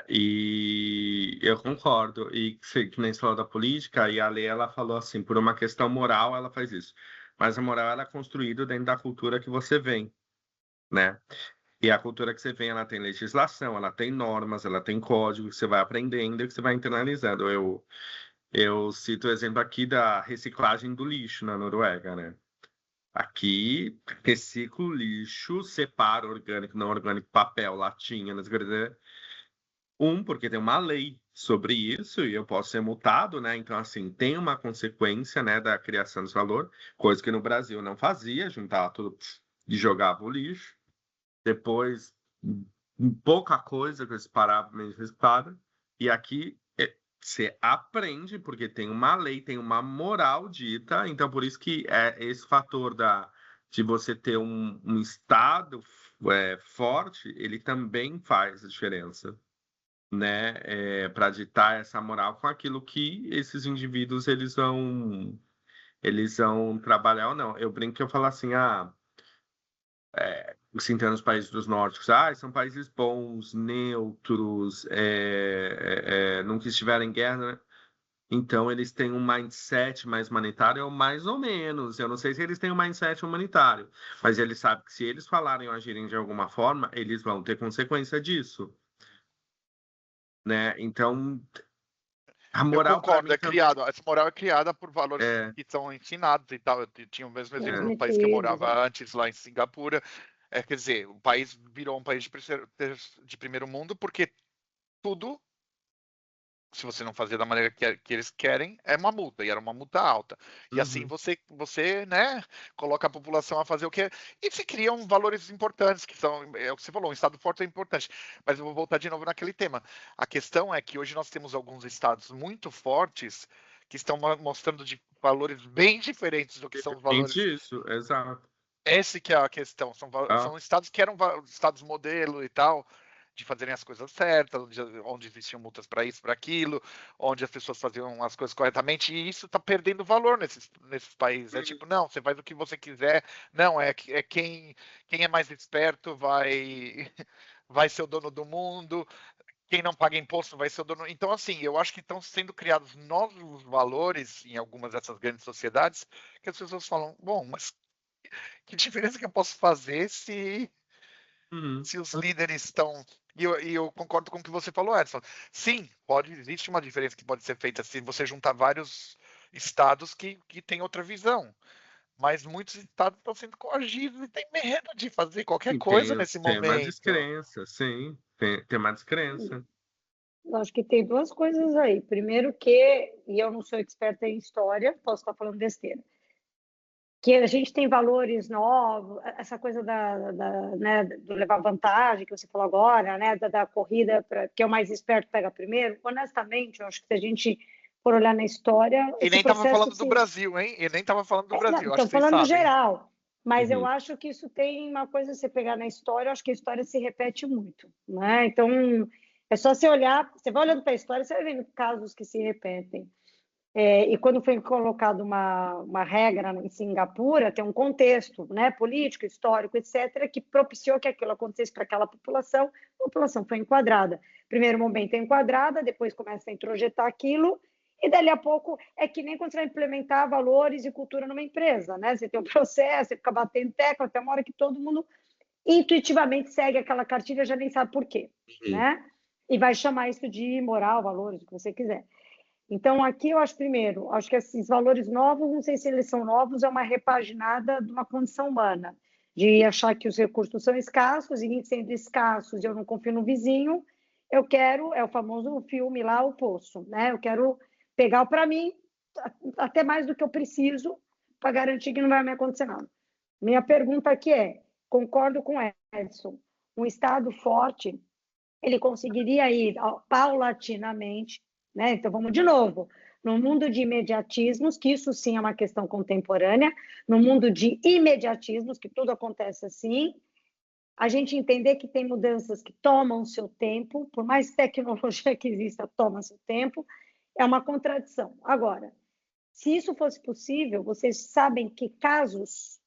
E eu concordo, e que nem você falou da política, e a lei, ela falou assim, por uma questão moral, ela faz isso, mas a moral, ela é construída dentro da cultura que você vem, né? E a cultura que você vem, ela tem legislação, ela tem normas, ela tem código que você vai aprendendo e que você vai internalizando. Eu cito o exemplo aqui da reciclagem do lixo na Noruega, né? Aqui, reciclo lixo, separa orgânico, não orgânico, papel, latinha, porque tem uma lei sobre isso e eu posso ser multado, né? Então, assim, tem uma consequência, né, da criação desse valor, coisa que no Brasil não fazia, juntava tudo e jogava o lixo. Depois, pouca coisa que eles paravam meio reciclada. E aqui você aprende, porque tem uma lei, tem uma moral dita. Então, por isso que esse fator de você ter um Estado forte, ele também faz a diferença, né? Para ditar essa moral com aquilo que esses indivíduos eles vão trabalhar ou não. Eu brinco que eu falo assim, citando os países dos nórdicos, são países bons, neutros, nunca estiveram em guerra, né? Então eles têm um mindset mais humanitário, ou mais ou menos. Eu não sei se eles têm um mindset humanitário, mas eles sabem que se eles falarem ou agirem de alguma forma, eles vão ter consequência disso, né? Então a moral, eu concordo, também... essa moral é criada por valores que são ensinados e tal. Eu tinha o mesmo exemplo no país que eu morava antes, lá em Singapura. Quer dizer, o país virou um país de primeiro mundo porque tudo, se você não fazer da maneira que eles querem, é uma multa, e era uma multa alta. E assim você, né, coloca a população a fazer o que é, e se criam valores importantes, que são, é o que você falou, um Estado forte é importante. Mas eu vou voltar de novo naquele tema. A questão é que hoje nós temos alguns estados muito fortes que estão mostrando de valores bem diferentes do que são os valores. Isso, exato. Esse que é a questão. São estados que eram estados modelo e tal, de fazerem as coisas certas, onde existiam multas para isso, para aquilo, onde as pessoas faziam as coisas corretamente, e isso está perdendo valor nesses países. É tipo, não, você faz o que você quiser, não, quem é mais esperto vai ser o dono do mundo, quem não paga imposto vai ser o dono. Então, assim, eu acho que estão sendo criados novos valores em algumas dessas grandes sociedades que as pessoas falam, bom, mas que diferença que eu posso fazer se os líderes estão... E eu concordo com o que você falou, Edson. Sim, existe uma diferença que pode ser feita se você juntar vários estados que têm outra visão. Mas muitos estados estão sendo coagidos e têm medo de fazer qualquer coisa nesse Tem uma momento. descrença, sim. Tem uma descrença. Eu acho que tem duas coisas aí. Primeiro que, e eu não sou experta em história, posso estar falando besteira, que a gente tem valores novos, essa coisa né, do levar vantagem, que você falou agora, né, da corrida, que é o mais esperto pega primeiro. Honestamente, eu acho que se a gente for olhar na história... E nem estava falando do Brasil, hein? E nem estava falando do Brasil, Estou acho que vocês falando sabem. geral, mas eu acho que isso tem uma coisa, você pegar na história, eu acho que a história se repete muito, né? Então, é só você olhar, você vai olhando para a história, você vai vendo casos que se repetem. E quando foi colocada uma regra em Singapura, tem um contexto, né, político, histórico, etc., que propiciou que aquilo acontecesse para aquela população. A população foi enquadrada. Primeiro momento é enquadrada, depois começa a introjetar aquilo, e dali a pouco é que nem quando você vai implementar valores e cultura numa empresa, né? Você tem um processo, você fica batendo tecla até uma hora que todo mundo intuitivamente segue aquela cartilha, já nem sabe por quê, né? E vai chamar isso de moral, valores, o que você quiser. Então, aqui eu acho, primeiro, acho que esses valores novos, não sei se eles são novos, é uma repaginada de uma condição humana, de achar que os recursos são escassos, e sendo escassos, eu não confio no vizinho, eu quero, é o famoso filme lá, O Poço, né? Eu quero pegar para mim, até mais do que eu preciso, para garantir que não vai me acontecer nada. Minha pergunta aqui é, concordo com Edson, um Estado forte, ele conseguiria ir paulatinamente, né? Então, vamos de novo, no mundo de imediatismos, que isso sim é uma questão contemporânea, no mundo de imediatismos, que tudo acontece assim, a gente entender que tem mudanças que tomam seu tempo, por mais tecnologia que exista, toma seu tempo, é uma contradição. Agora, se isso fosse possível, vocês sabem que casos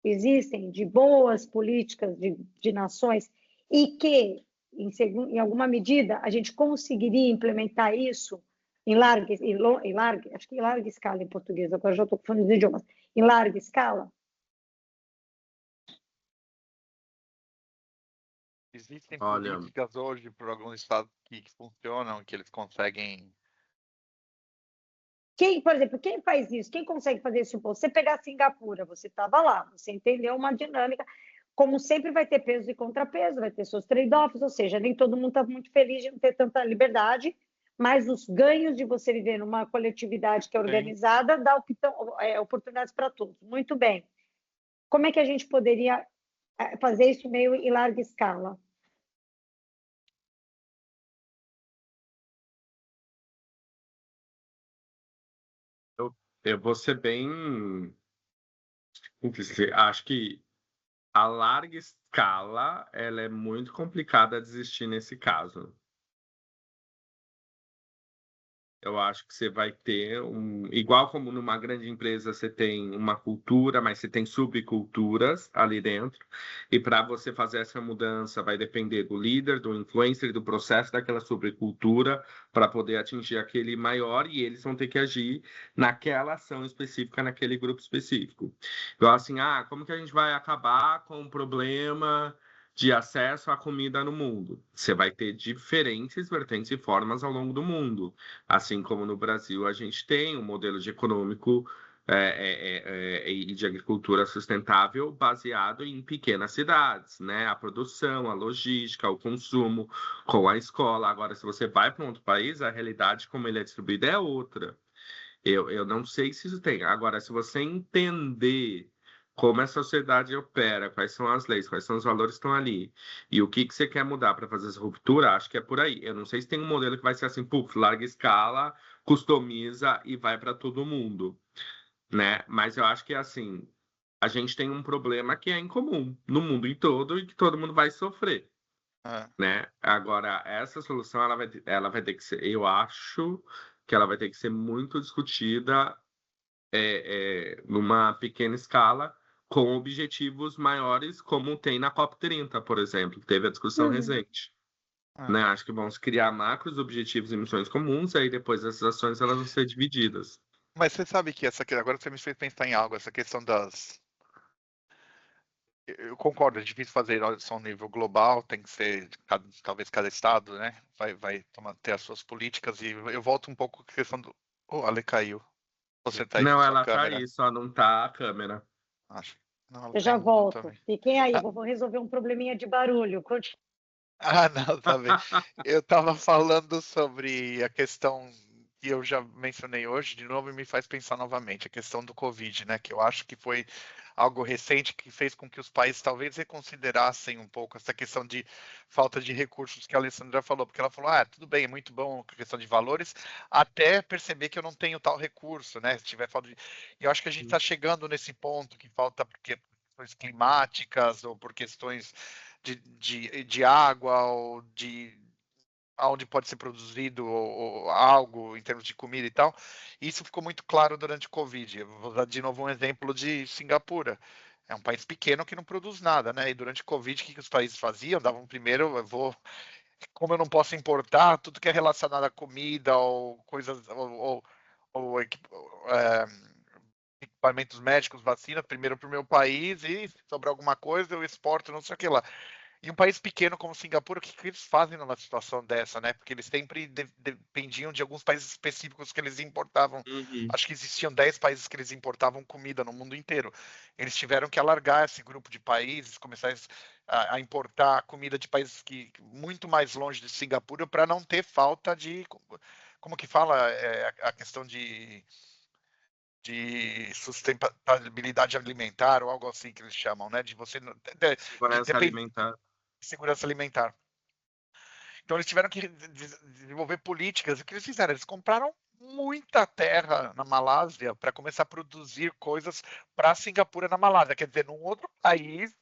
existem de boas políticas de nações e que, em alguma medida, a gente conseguiria implementar isso em larga escala em português, agora já estou falando dos idiomas, em larga escala? Existem políticas hoje por alguns estados que funcionam, que eles conseguem... Por exemplo, quem faz isso? Quem consegue fazer isso? Você pegar Singapura, você estava lá, você entendeu uma dinâmica. Como sempre, vai ter peso e contrapeso, vai ter seus trade-offs, ou seja, nem todo mundo está muito feliz de não ter tanta liberdade, mas os ganhos de você viver numa coletividade que é organizada dá oportunidades para todos. Muito bem. Como é que a gente poderia fazer isso meio em larga escala? Eu vou ser bem... Acho que a larga escala ela é muito complicada de existir nesse caso. Eu acho que você vai ter igual como numa grande empresa você tem uma cultura, mas você tem subculturas ali dentro. E para você fazer essa mudança vai depender do líder, do influencer e do processo daquela subcultura para poder atingir aquele maior, e eles vão ter que agir naquela ação específica, naquele grupo específico. Então, assim, como que a gente vai acabar com o problema de acesso à comida no mundo? Você vai ter diferentes vertentes e formas ao longo do mundo. Assim como no Brasil a gente tem um modelo de econômico e de agricultura sustentável baseado em pequenas cidades, né? A produção, a logística, o consumo com a escola. Agora, se você vai para um outro país, a realidade como ele é distribuído é outra. Eu não sei se isso tem. Agora, se você entender como a sociedade opera, quais são as leis, quais são os valores que estão ali, e o que você quer mudar para fazer essa ruptura, acho que é por aí. Eu não sei se tem um modelo que vai ser assim, larga escala, customiza e vai para todo mundo, né? Mas eu acho que, assim, a gente tem um problema que é incomum no mundo em todo e que todo mundo vai sofrer. É. né? Agora, essa solução ela vai ter que ser, eu acho que ela vai ter que ser muito discutida numa pequena escala, com objetivos maiores, como tem na COP30, por exemplo, que teve a discussão recente. É. Né? Acho que vão se criar macros objetivos e missões comuns, aí depois essas ações elas vão ser divididas. Mas você sabe que agora você me fez pensar em algo, essa questão das. Eu concordo, é difícil fazer isso a um nível global, tem que ser talvez cada estado, né? Vai ter as suas políticas e eu volto um pouco com a questão do. Oh, a Ale caiu. Você tá aí com Não, sua ela tá câmera? aí, só não tá a câmera. Acho. Não, ela Eu tá em já mudo volto. também. Fiquem aí, Ah, vou resolver um probleminha de barulho. não, tá bem. Eu estava falando sobre a questão que eu já mencionei hoje, de novo, e me faz pensar novamente, a questão do Covid, né? Que eu acho que foi algo recente que fez com que os países talvez reconsiderassem um pouco essa questão de falta de recursos que a Alessandra falou, porque ela falou, tudo bem, é muito bom a questão de valores, até perceber que eu não tenho tal recurso, né? Se tiver falta de. E eu acho que a gente está chegando nesse ponto que falta porque questões climáticas ou por questões de água ou de onde pode ser produzido ou algo em termos de comida e tal. Isso ficou muito claro durante o Covid. Eu vou dar de novo um exemplo de Singapura. É um país pequeno que não produz nada, né? E durante o Covid, o que os países faziam? Davam primeiro, como eu não posso importar, tudo que é relacionado à comida ou coisas, ou equipamentos médicos, vacinas, primeiro para o meu país e se sobrar alguma coisa eu exporto, não sei o que lá. E um país pequeno como Singapura, o que eles fazem numa situação dessa, né? Porque eles sempre dependiam de alguns países específicos que eles importavam. Uhum. Acho que existiam 10 países que eles importavam comida no mundo inteiro. Eles tiveram que alargar esse grupo de países, começar a importar comida de países que muito mais longe de Singapura para não ter falta de, como que fala, a questão de sustentabilidade alimentar ou algo assim que eles chamam, né? De você Segurança alimentar. segurança alimentar. Então eles tiveram que desenvolver políticas. O que eles fizeram? Eles compraram muita terra na Malásia para começar a produzir coisas para Singapura na Malásia. Quer dizer, num outro país,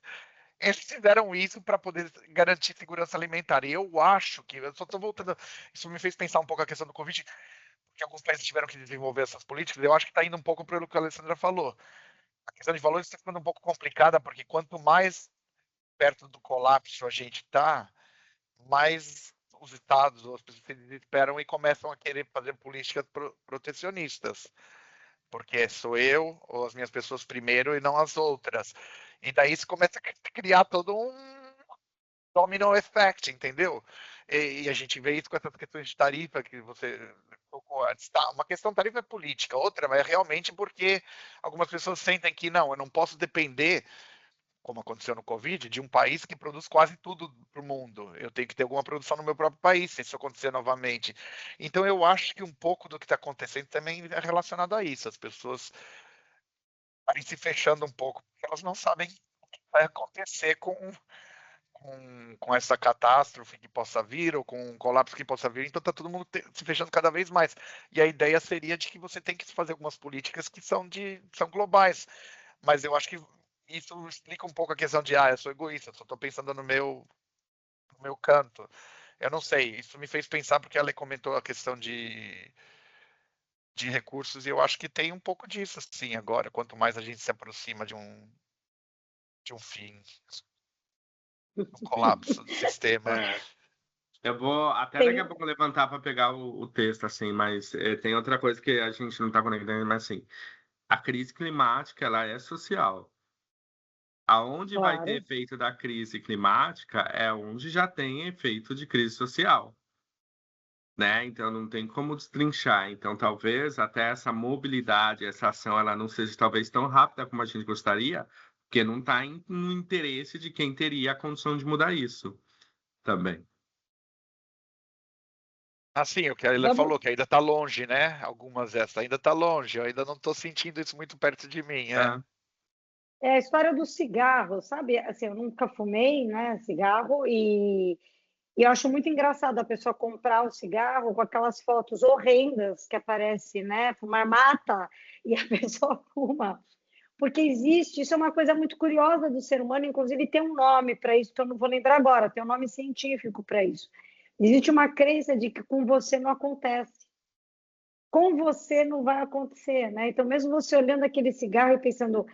eles fizeram isso para poder garantir segurança alimentar. E eu acho que, eu só estou voltando, isso me fez pensar um pouco a questão do Covid, porque alguns países tiveram que desenvolver essas políticas. Eu acho que está indo um pouco pelo que a Alessandra falou. A questão de valores está ficando um pouco complicada, porque quanto mais perto do colapso a gente está, mais os estados ou as pessoas se desesperam e começam a querer fazer políticas protecionistas, porque sou eu ou as minhas pessoas primeiro e não as outras. E daí isso começa a criar todo um domino effect, entendeu? E a gente vê isso com essas questões de tarifa que você colocou antes. Tá, uma questão de tarifa é política, outra é realmente porque algumas pessoas sentem que não, eu não posso depender, como aconteceu no Covid, de um país que produz quase tudo para o mundo. Eu tenho que ter alguma produção no meu próprio país, se isso acontecer novamente. Então, eu acho que um pouco do que está acontecendo também é relacionado a isso. As pessoas estarem se fechando um pouco, porque elas não sabem o que vai acontecer com essa catástrofe que possa vir, ou com um colapso que possa vir. Então, está todo mundo se fechando cada vez mais. E a ideia seria de que você tem que fazer algumas políticas que são globais. Mas eu acho que isso explica um pouco a questão de, eu sou egoísta, só estou pensando no meu canto. Eu não sei, isso me fez pensar porque ela comentou a questão de recursos e eu acho que tem um pouco disso, assim, agora, quanto mais a gente se aproxima de um fim, um colapso do sistema. Eu vou até daqui a pouco levantar para pegar o texto, assim, mas tem outra coisa que a gente não está conectando, mas assim, a crise climática, ela é social. Aonde vai ter efeito da crise climática é onde já tem efeito de crise social, né? Então não tem como destrinchar. Então talvez até essa mobilidade, essa ação, ela não seja talvez tão rápida como a gente gostaria, porque não está no interesse de quem teria a condição de mudar isso também. Assim, o que a Ela falou, que ainda está longe, né? Algumas dessas ainda está longe, eu ainda não estou sentindo isso muito perto de mim. É a história do cigarro, sabe? Assim, eu nunca fumei, né, cigarro, e eu acho muito engraçado a pessoa comprar o cigarro com aquelas fotos horrendas que aparecem, né? Fumar mata, e a pessoa fuma. Porque existe, isso é uma coisa muito curiosa do ser humano, inclusive tem um nome para isso, que eu não vou lembrar agora, tem um nome científico para isso. Existe uma crença de que com você não acontece. Com você não vai acontecer, né? Então, mesmo você olhando aquele cigarro e pensando,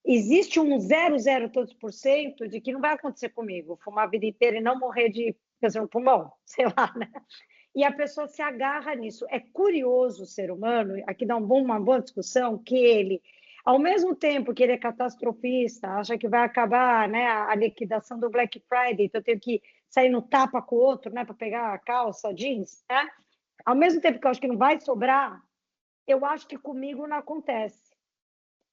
existe um 0,0 todos por cento de que não vai acontecer comigo, fumar a vida inteira e não morrer de câncer no pulmão, sei lá, né? E a pessoa se agarra nisso. É curioso o ser humano, aqui dá uma boa discussão, que ele, ao mesmo tempo que ele é catastrofista, acha que vai acabar, né, a liquidação do Black Friday, então eu tenho que sair no tapa com o outro, né, para pegar a calça, jeans, né? Ao mesmo tempo que eu acho que não vai sobrar, eu acho que comigo não acontece.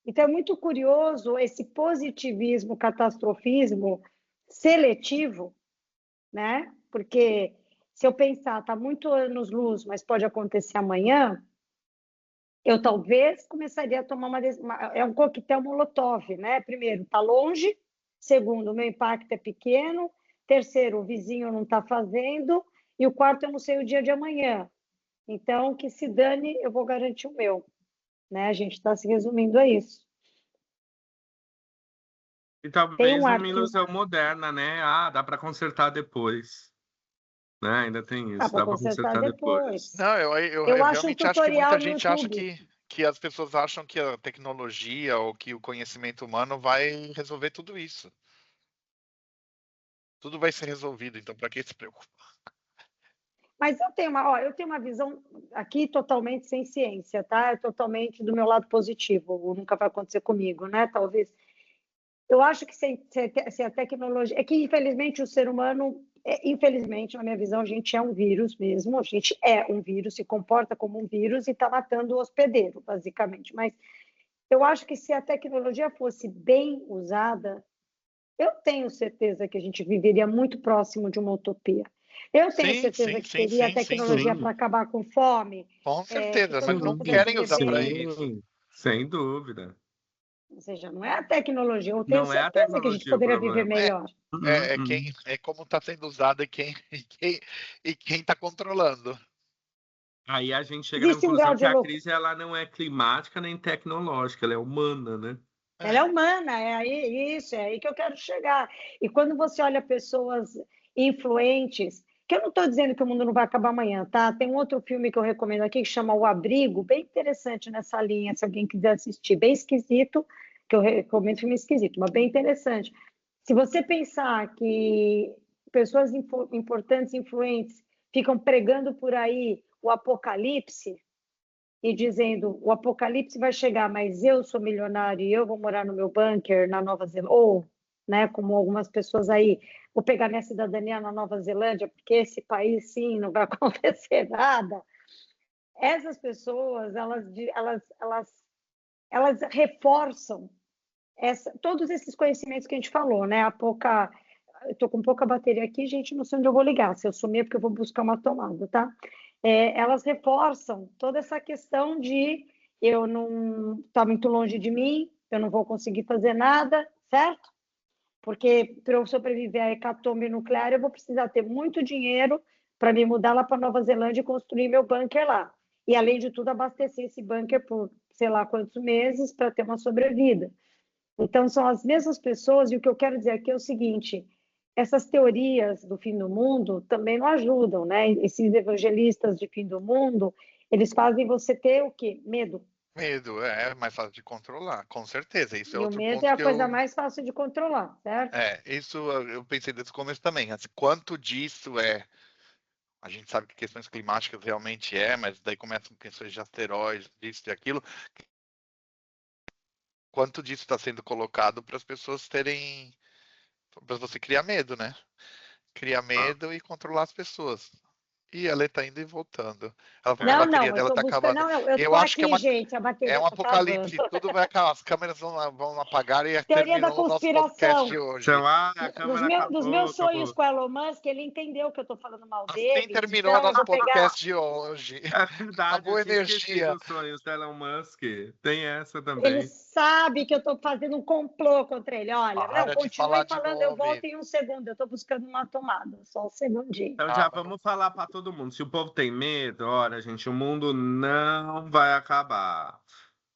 Então é muito curioso esse positivismo, catastrofismo seletivo, né? Porque se eu pensar, está muito anos-luz, mas pode acontecer amanhã, eu talvez começaria a tomar é um coquetel molotov, né? Primeiro, está longe. Segundo, o meu impacto é pequeno. Terceiro, o vizinho não está fazendo. E o quarto, eu não sei o dia de amanhã. Então, que se dane, eu vou garantir o meu. Né? A gente está se resumindo a isso. E Tem talvez um uma arquivo. ilusão moderna, né? Ah, dá para consertar depois. Né? Ainda tem Dá isso, para dá para consertar consertar depois. depois. Não, eu Eu acho um realmente acho que muita tutorial no gente acha YouTube. que as pessoas acham que a tecnologia ou que o conhecimento humano vai resolver tudo isso. Tudo vai ser resolvido, então para que se preocupar? Mas eu tenho uma visão aqui totalmente sem ciência, tá? É totalmente do meu lado positivo. Nunca vai acontecer comigo, né? Talvez. Eu acho que se a tecnologia. É que, infelizmente, o ser humano. Infelizmente, na minha visão, a gente é um vírus mesmo. A gente é um vírus, se comporta como um vírus e está matando o hospedeiro, basicamente. Mas eu acho que se a tecnologia fosse bem usada, eu tenho certeza que a gente viveria muito próximo de uma utopia. Eu tenho Sim, certeza sim, que sim, teria sim, sim, tecnologia sim. para acabar com fome, Com que certeza, todo mas mundo não pudesse querem usar para viver. isso. Sim, sem dúvida. Ou seja, não é a tecnologia. Eu tenho Não é a certeza que a gente tecnologia o poderia viver problema. melhor. É como está sendo usado e quem está controlando. Aí a gente chega na Existe um grau conclusão de que a loucura. crise ela não é climática nem tecnológica, ela é humana, né? Ela é humana, é aí que eu quero chegar. E quando você olha pessoas influentes, que eu não estou dizendo que o mundo não vai acabar amanhã, tá? Tem um outro filme que eu recomendo aqui que chama O Abrigo, bem interessante nessa linha, se alguém quiser assistir, bem esquisito, que eu recomendo filme esquisito, mas bem interessante. Se você pensar que pessoas importantes, influentes, ficam pregando por aí o apocalipse, e dizendo o apocalipse vai chegar, mas eu sou milionário e eu vou morar no meu bunker na Nova Zelândia, ou, né, como algumas pessoas aí, vou pegar minha cidadania na Nova Zelândia, porque esse país, sim, não vai acontecer nada. Essas pessoas, elas reforçam todos esses conhecimentos que a gente falou, né? Eu estou com pouca bateria aqui, gente, não sei onde eu vou ligar. Se eu sumir é porque eu vou buscar uma tomada, tá? Elas reforçam toda essa questão de eu não está muito longe de mim, eu não vou conseguir fazer nada, certo? Porque para eu sobreviver à hecatombe nuclear, eu vou precisar ter muito dinheiro para me mudar lá para Nova Zelândia e construir meu bunker lá. E, além de tudo, abastecer esse bunker por sei lá quantos meses para ter uma sobrevida. Então, são as mesmas pessoas, e o que eu quero dizer aqui é o seguinte: essas teorias do fim do mundo também não ajudam, né? Esses evangelistas de fim do mundo, eles fazem você ter o quê? Medo. Medo é mais fácil de controlar, com certeza. Isso é E o outro medo é ponto a que coisa mais fácil de controlar, certo? isso eu pensei desde o começo também. Assim, quanto disso a gente sabe que questões climáticas realmente mas daí começam questões de asteroides, disso e aquilo. Quanto disso está sendo colocado para as pessoas terem, para você criar medo, né? Criar Ah, medo e controlar as pessoas. E ela está indo e voltando. Ela falou que a Não, bateria não, eu dela estou está buscando. acabando. Não, eu Eu estou acho que aqui, gente, a é bateria um está acabando. apocalipse. Tudo vai acabar. As câmeras vão apagar e Teoria da terminou o nosso podcast conspiração. de hoje. então, a câmera Dos acabou, meus sonhos acabou. com o Elon Musk, ele entendeu que eu estou falando mal Assim dele, terminou o então eu nosso vou pegar. podcast de hoje. É verdade, eu Acabou a tinha esquecido energia. os sonhos do Elon Musk. Tem essa Ele também. sabe que eu estou fazendo um complô contra ele. Olha, não, Para de continue falar de falando, eu nome. volto em um segundo. Eu estou buscando uma tomada, só um segundinho. Então já vamos falar para todo mundo. Se o povo tem medo, olha, gente, o mundo não vai acabar.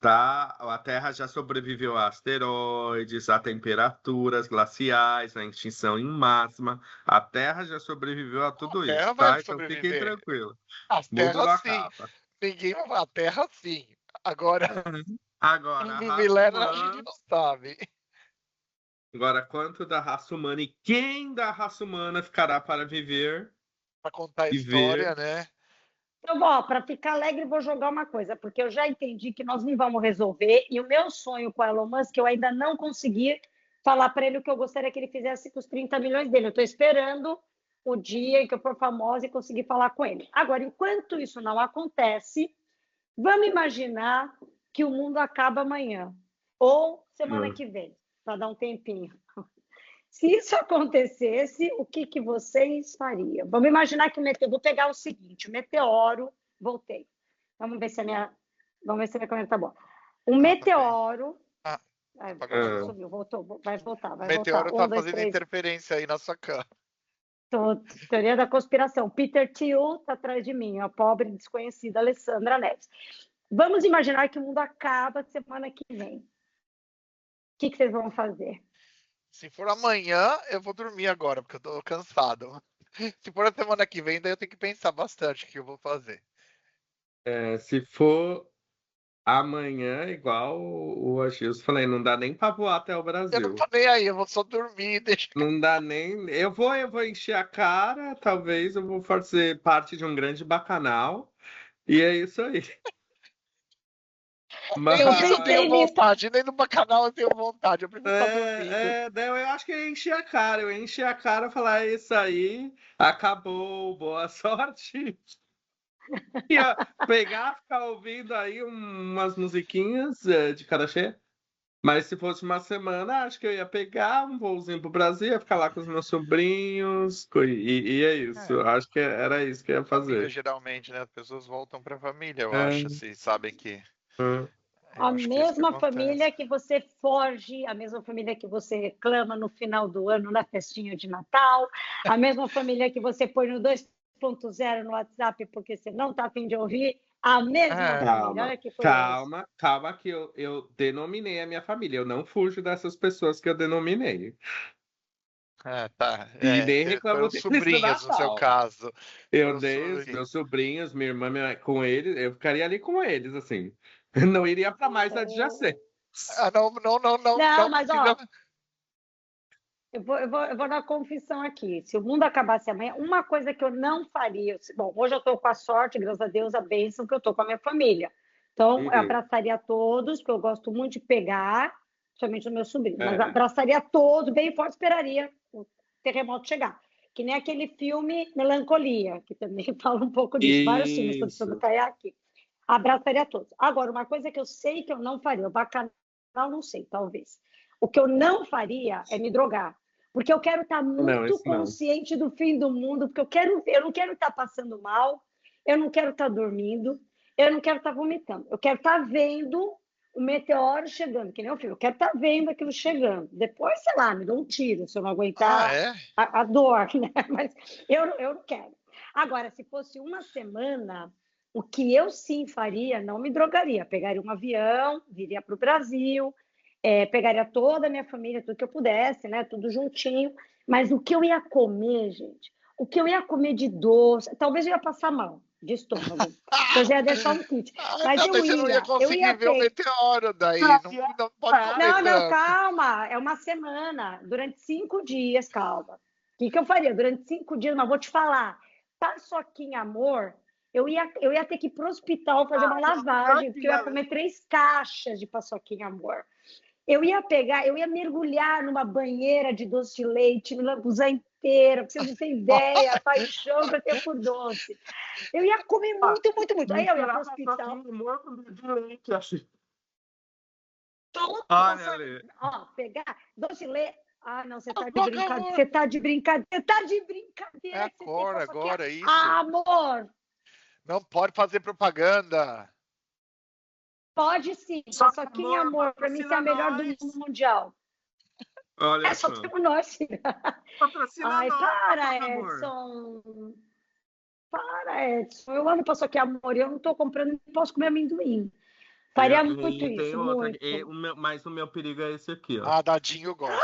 tá? A Terra já sobreviveu a asteroides, a temperaturas glaciais, a extinção em máxima. A Terra já sobreviveu a tudo A isso, Terra vai tá? Então fiquem sobreviver. tranquilos. A O mundo Terra não sim. acaba. Ninguém vai falar. A Terra sim. Agora, Agora, a no raça milênio a gente humana. não sabe. Agora, quanto da raça humana e quem da raça humana ficará para viver Para contar a e ver? história, né? Então, ó, para ficar alegre, vou jogar uma coisa, porque eu já entendi que nós não vamos resolver, e o meu sonho com o Elon Musk, eu ainda não consegui falar para ele o que eu gostaria que ele fizesse com os 30 milhões dele. Eu estou esperando o dia em que eu for famosa e conseguir falar com ele. Agora, enquanto isso não acontece, vamos imaginar que o mundo acaba amanhã, ou semana que vem, para dar um tempinho. Se isso acontecesse, o que vocês fariam? Vamos imaginar que o meteoro... Vou pegar o seguinte, o meteoro... Voltei. Vamos ver se a minha câmera tá boa. Um meteoro... Ah, Ai, subiu, voltou, vai voltar, vai o meteoro voltar. tá fazendo interferência aí na sua cama. Teoria da conspiração. Peter Thiel está atrás de mim, a pobre desconhecida Alessandra Neves. Vamos imaginar que o mundo acaba semana que vem. O que vocês vão fazer? Se for amanhã, eu vou dormir agora, porque eu tô cansado. Se for a semana que vem, daí eu tenho que pensar bastante o que eu vou fazer. Se for amanhã, igual o Agilson falei, não dá nem para voar até o Eu Brasil. não tô nem aí, eu vou só dormir. Não dá nem. Eu vou encher a cara, talvez eu vou fazer parte de um grande bacanal. E é isso aí. Nem isso eu tenho vontade, nem no bacanal eu tenho vontade. Eu prefiro estar dormindo. Eu acho que eu enchi a cara. Eu enchi a cara e falar, é isso aí, acabou, boa sorte. Ia pegar, ficar ouvindo aí umas musiquinhas de cara cheia. Mas se fosse uma semana, acho que eu ia pegar um voozinho pro Brasil, ia ficar lá com os meus sobrinhos, e é isso. Acho que era isso que eu ia Família, fazer. geralmente, né? As pessoas voltam pra família, eu acho, se sabem que... A mesma família que você foge, a mesma família que você reclama no final do ano na festinha de Natal, a mesma família que você põe no 2.0 no WhatsApp porque você não está a fim de ouvir, a mesma família. Olha que curioso. Calma que eu denominei a minha família. Eu não fujo dessas pessoas que eu denominei. Tá. E nem reclamo deles sobrinhos, no seu caso. Eu dei os meus sobrinhos, minha irmã, com eles, eu ficaria ali com eles, assim. Não iria para mais adjacente. Não, mas ó, eu vou dar confissão aqui. Se o mundo acabasse amanhã, uma coisa que eu não faria. Bom, hoje eu estou com a sorte, graças a Deus, a bênção que eu estou com a minha família. Então, eu abraçaria todos, porque eu gosto muito de pegar, principalmente os meus sobrinhos, mas abraçaria todos, bem forte, esperaria o terremoto chegar. Que nem aquele filme Melancolia, que também fala um pouco disso. Vários filmes sobre caiaque. Abraçaria todos. Agora, uma coisa que eu sei que eu não faria, o bacanal não sei, talvez. O que eu não faria é me drogar. Porque eu quero estar muito consciente do fim do mundo, porque eu não quero estar passando mal, eu não quero estar dormindo, eu não quero estar vomitando. Eu quero estar vendo o meteoro chegando, que nem o filme. Eu quero estar vendo aquilo chegando. Depois, sei lá, me dou um tiro se eu não aguentar a dor, né? Mas eu não quero. Agora, se fosse uma semana, o que eu sim faria, não me drogaria. Pegaria um avião, viria para o Brasil, pegaria toda a minha família, tudo que eu pudesse, né? Tudo juntinho. Mas o que eu ia comer, gente? O que eu ia comer de doce? Talvez eu ia passar mal de estômago. Eu já ia deixar um kit. Mas você não ia conseguir ver o meteoro daí. Não pode comer Não, calma. É uma semana. Durante 5 dias, calma. O que eu faria? Durante 5 dias, mas vou te falar. Paçoquinha amor, eu ia ter que ir pro hospital fazer uma lavagem, porque eu ia comer 3 caixas de paçoquinha amor. Eu ia mergulhar numa banheira de doce de leite, me lambuzar inteira, pra vocês não terem ideia, a paixão que eu tenho por doce. Eu ia comer muito, muito, muito. Aí eu ia pro hospital. Ó, pegar doce de leite. Ah, não, você tá de brincadeira. Você tá de brincadeira. Você tá de brincadeira. É agora isso. Amor. Não pode fazer propaganda. Pode sim, paçoquinha amor, para mim isso é a melhor do mundo mundial. Olha só temos nós, filha. Ai, para, Edson. Para, Edson. Eu amo paçoquinha amor e eu não estou comprando, não posso comer amendoim. Faria E muito tem isso, outra, muito. mas o meu perigo é esse aqui, ó. Ah, dadinho eu gosto.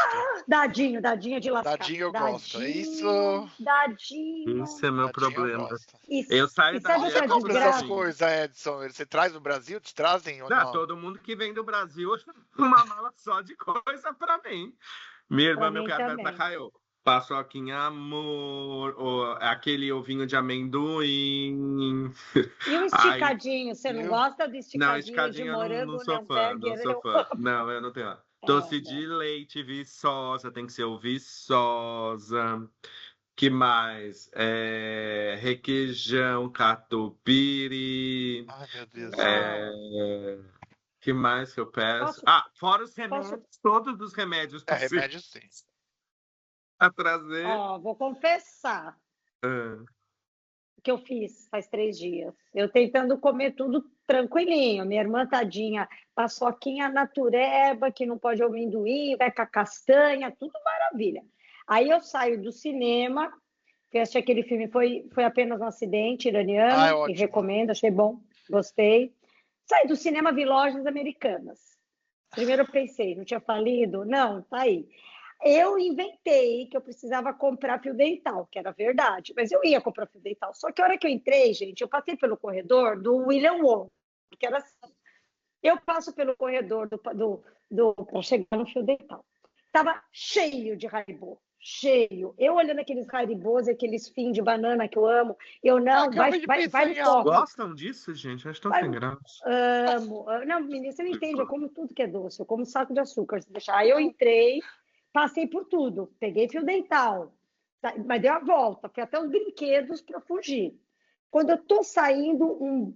Dadinho de lascar. Dadinho eu gosto. É isso. Dadinho. Esse é meu Dadinho eu problema. gosto. Eu saio E da sabe Onde você outra dieta compra porque essas desgraça? assim, coisas, Edson? Você traz do Brasil? Te trazem ou não? todo mundo que vem do Brasil, uma mala só de coisa pra mim. Minha Pra irmã, meu mim cunhado vai pra também. cá, eu paçoquinha amor, aquele ovinho de amendoim. E o Ai, esticadinho? Você não Viu? gosta do não, esticadinho de escadinha eu não morango, sou não fã, não burger? sou fã. Não, eu não tenho. Doce de leite, viçosa, tem que ser o viçosa. Que mais? Requeijão, catupiry. Ai, meu Deus. Que mais que eu peço? Posso, Fora os posso, remédios, todos os remédios É possíveis remédio sim. a trazer. vou confessar Ah, o que eu fiz faz 3 dias. Eu tentando comer tudo tranquilinho. Minha irmã, tadinha, paçoquinha natureba, que não pode amendoim, vai com a castanha, tudo maravilha. Aí eu saio do cinema, que eu achei aquele filme foi apenas um acidente Ah, é iraniano, e ótimo. recomendo, achei bom, gostei. Saí do cinema, vi Lojas Americanas. Primeiro eu pensei, não tinha falido? Não, tá aí. Eu inventei que eu precisava comprar fio dental, que era verdade, mas eu ia comprar fio dental. Só que a hora que eu entrei, gente, eu passei pelo corredor do William Wong, que era assim. Eu passo pelo corredor para chegar no fio dental. Tava cheio de Haribo, cheio. Eu olhando aqueles Haribos, aqueles fim de banana que eu amo, eu não, vai Acabei de pensar no em algo. foco. gostam disso, gente? Acho tão Vai, sem graça. amo. Não, menina, você não entende, eu como tudo que é doce, eu como saco de açúcar, se deixar. Aí eu entrei, passei por tudo, peguei fio dental, mas deu a volta, fui até os brinquedos para fugir. Quando eu tô saindo,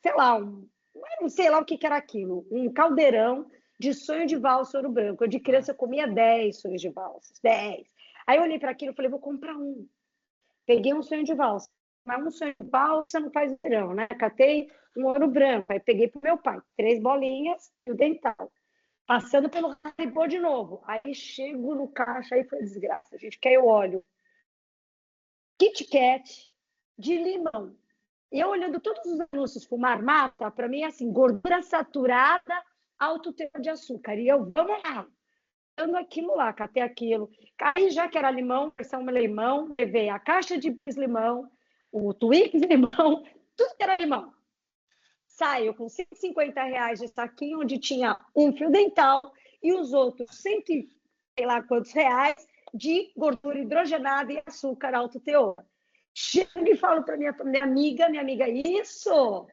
sei lá, não sei lá o que era aquilo, um caldeirão de sonho de valsa ouro branco. Eu de criança eu comia 10 sonhos de valsa, 10. Aí eu olhei para aquilo e falei, vou comprar um. Peguei um sonho de valsa. Mas um sonho de valsa não faz verão, né? Catei um ouro branco. Aí peguei pro meu pai, 3 bolinhas e o dental. Passando pelo Haribo de novo. Aí chego no caixa, aí foi desgraça, gente. Que aí eu olho Kit Kat de limão. E eu olhando todos os anúncios Fumar Mata, para mim é assim, gordura saturada, alto teor de açúcar. E eu, vamos lá, dando aquilo lá, catei aquilo. Aí já que era limão, versão limão, levei a caixa de limão, o Twix limão, tudo que era limão. Saiu com R$ 150 de saquinho, onde tinha um fio dental e os outros 100, sei lá quantos reais, de gordura hidrogenada e açúcar alto teor. Chego e falo para minha amiga, isso!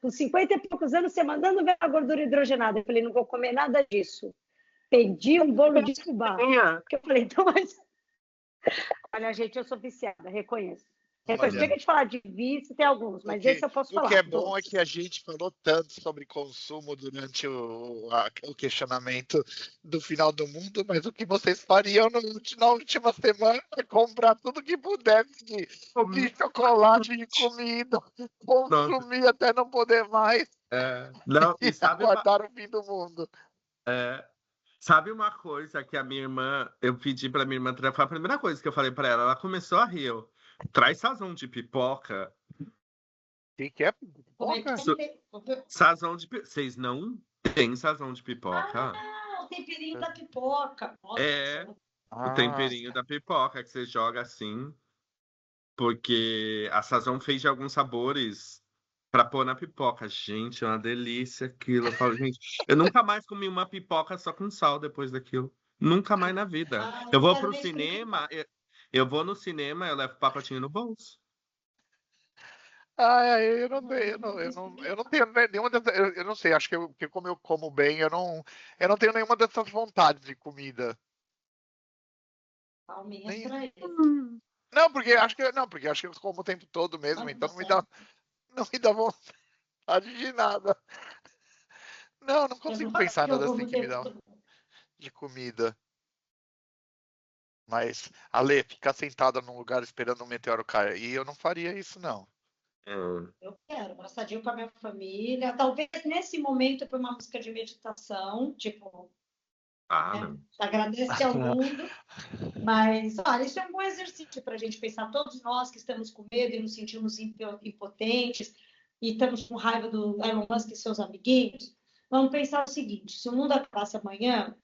Com 50 e poucos anos, você mandando ver a gordura hidrogenada. Eu falei, não vou comer nada disso. Pedi um bolo de fubá. Porque eu falei, então, mas... Olha, gente, eu sou viciada, reconheço. Chega de falar de vício, tem alguns, mas esse eu posso falar. O que é bom é que a gente falou tanto sobre consumo durante o questionamento do final do mundo, mas o que vocês fariam na última semana é comprar tudo que pudesse de chocolate, de comida, consumir até não poder mais E sabe aguardar o fim do mundo. Sabe uma coisa que a minha irmã, eu pedi pra minha irmã, foi a primeira coisa que eu falei pra ela, ela começou a rir, traz sazão de pipoca. O que é pipoca? Sazão de pipoca. Vocês não têm sazão de pipoca? O temperinho da pipoca. Nossa, o temperinho da pipoca que você joga assim, porque a Sazão fez de alguns sabores pra pôr na pipoca. Gente, é uma delícia aquilo. Eu falo, gente, eu nunca mais comi uma pipoca só com sal depois daquilo. Nunca mais na vida. Eu vou pro cinema, eu vou no cinema, eu levo o pacotinho no bolso. Eu não tenho nenhuma dessas, eu não sei, acho que como eu como bem, eu não tenho nenhuma dessas vontades de comida. Não, porque acho que eu como o tempo todo mesmo, então não me dá vontade de nada. Não consigo pensar nada assim que me dá de comida. Mas, Ale, ficar sentada num lugar esperando um meteoro cair, eu não faria isso, não. Eu quero, abraçadinho com a minha família. Talvez nesse momento para uma música de meditação, tipo, agradecer ao mundo. Mas, olha, isso é um bom exercício para a gente pensar, todos nós que estamos com medo e nos sentimos impotentes, e estamos com raiva do Elon Musk e seus amiguinhos, vamos pensar o seguinte: se o mundo acabasse amanhã,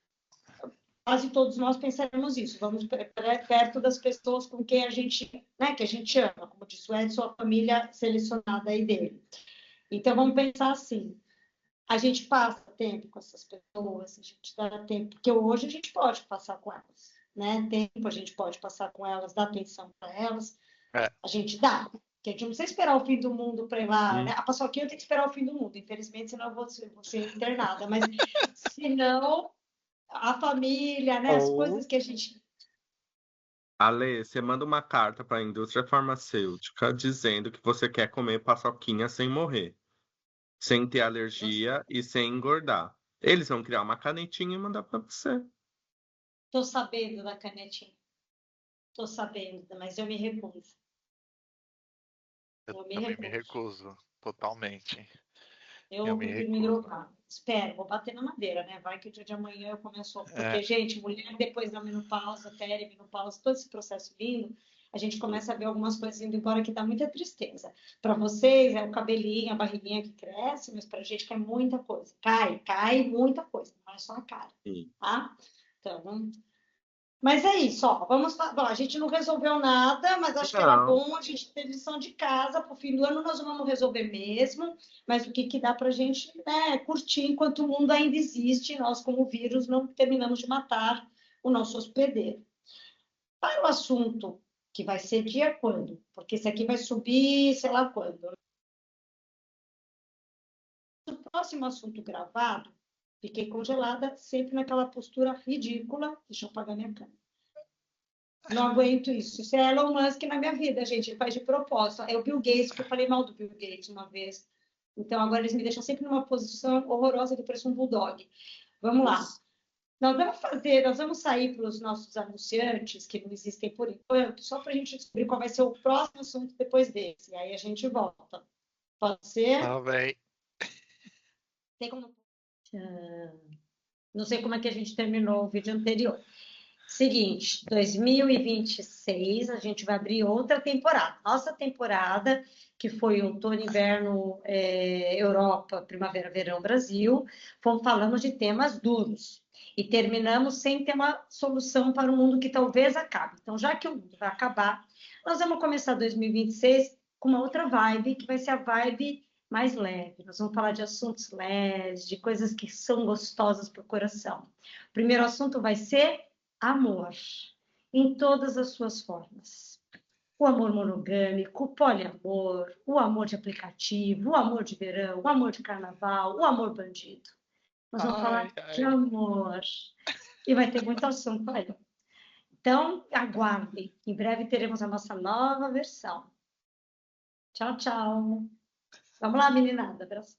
quase todos nós pensaremos isso. Vamos perto das pessoas com quem a gente, né, que a gente ama, como disse o Edson, a família selecionada aí dele. Então, vamos pensar assim: a gente passa tempo com essas pessoas, a gente dá tempo, porque hoje a gente pode passar com elas, né? Tempo a gente pode passar com elas, dar atenção para elas, a gente dá. Porque a gente não precisa esperar o fim do mundo para ir lá, né? A paçoquinha tem que esperar o fim do mundo, infelizmente, senão eu vou ser internada. Mas, se não, a família, né? As coisas que a gente... Ale, você manda uma carta para a indústria farmacêutica dizendo que você quer comer paçoquinha sem morrer, sem ter alergia e sem engordar. Eles vão criar uma canetinha e mandar para você. Tô sabendo da canetinha. Tô sabendo, mas eu me recuso. Eu também me recuso, totalmente. Eu prefiro me drogar. Espero, vou bater na madeira, né? Vai que o dia de amanhã eu começo... Porque, gente, mulher depois da menopausa, perimenopausa, todo esse processo vindo, a gente começa a ver algumas coisas indo embora que dá muita tristeza. Para vocês é o cabelinho, a barriguinha que cresce, mas para a gente que é muita coisa. Cai muita coisa, não é só a cara, tá? Então... Mas é isso, ó. Vamos, bom, a gente não resolveu nada, mas acho que era bom a gente ter lição de casa. Para o fim do ano nós vamos resolver mesmo, mas o que dá para a gente, né, curtir enquanto o mundo ainda existe, nós, como vírus, não terminamos de matar o nosso hospedeiro. Para o assunto que vai ser dia quando? Porque esse aqui vai subir, sei lá quando. O próximo assunto gravado, fiquei congelada, sempre naquela postura ridícula. Deixa eu apagar minha câmera. Não aguento isso. Isso é Elon Musk na minha vida, gente. Ele faz de propósito. É o Bill Gates, que eu falei mal do Bill Gates uma vez. Então, agora eles me deixam sempre numa posição horrorosa que parece um bulldog. Vamos lá. Nós vamos sair para os nossos anunciantes, que não existem por enquanto, só para a gente descobrir qual vai ser o próximo assunto depois desse. E aí a gente volta. Pode ser? Tá bem. Tem como... Não sei como é que a gente terminou o vídeo anterior. Seguinte, 2026 a gente vai abrir outra temporada. Nossa temporada, que foi outono, inverno, Europa, primavera, verão, Brasil, fomos falando de temas duros. E terminamos sem ter uma solução para um mundo que talvez acabe. Então, já que o mundo vai acabar, nós vamos começar 2026 com uma outra vibe, que vai ser a vibe mais leve. Nós vamos falar de assuntos leves, de coisas que são gostosas para o coração. O primeiro assunto vai ser amor, em todas as suas formas. O amor monogâmico, o poliamor, o amor de aplicativo, o amor de verão, o amor de carnaval, o amor bandido. Nós vamos falar de amor. E vai ter muito assunto aí. Então, aguardem. Em breve teremos a nossa nova versão. Tchau, tchau. Vamos lá, meninada. Abraço.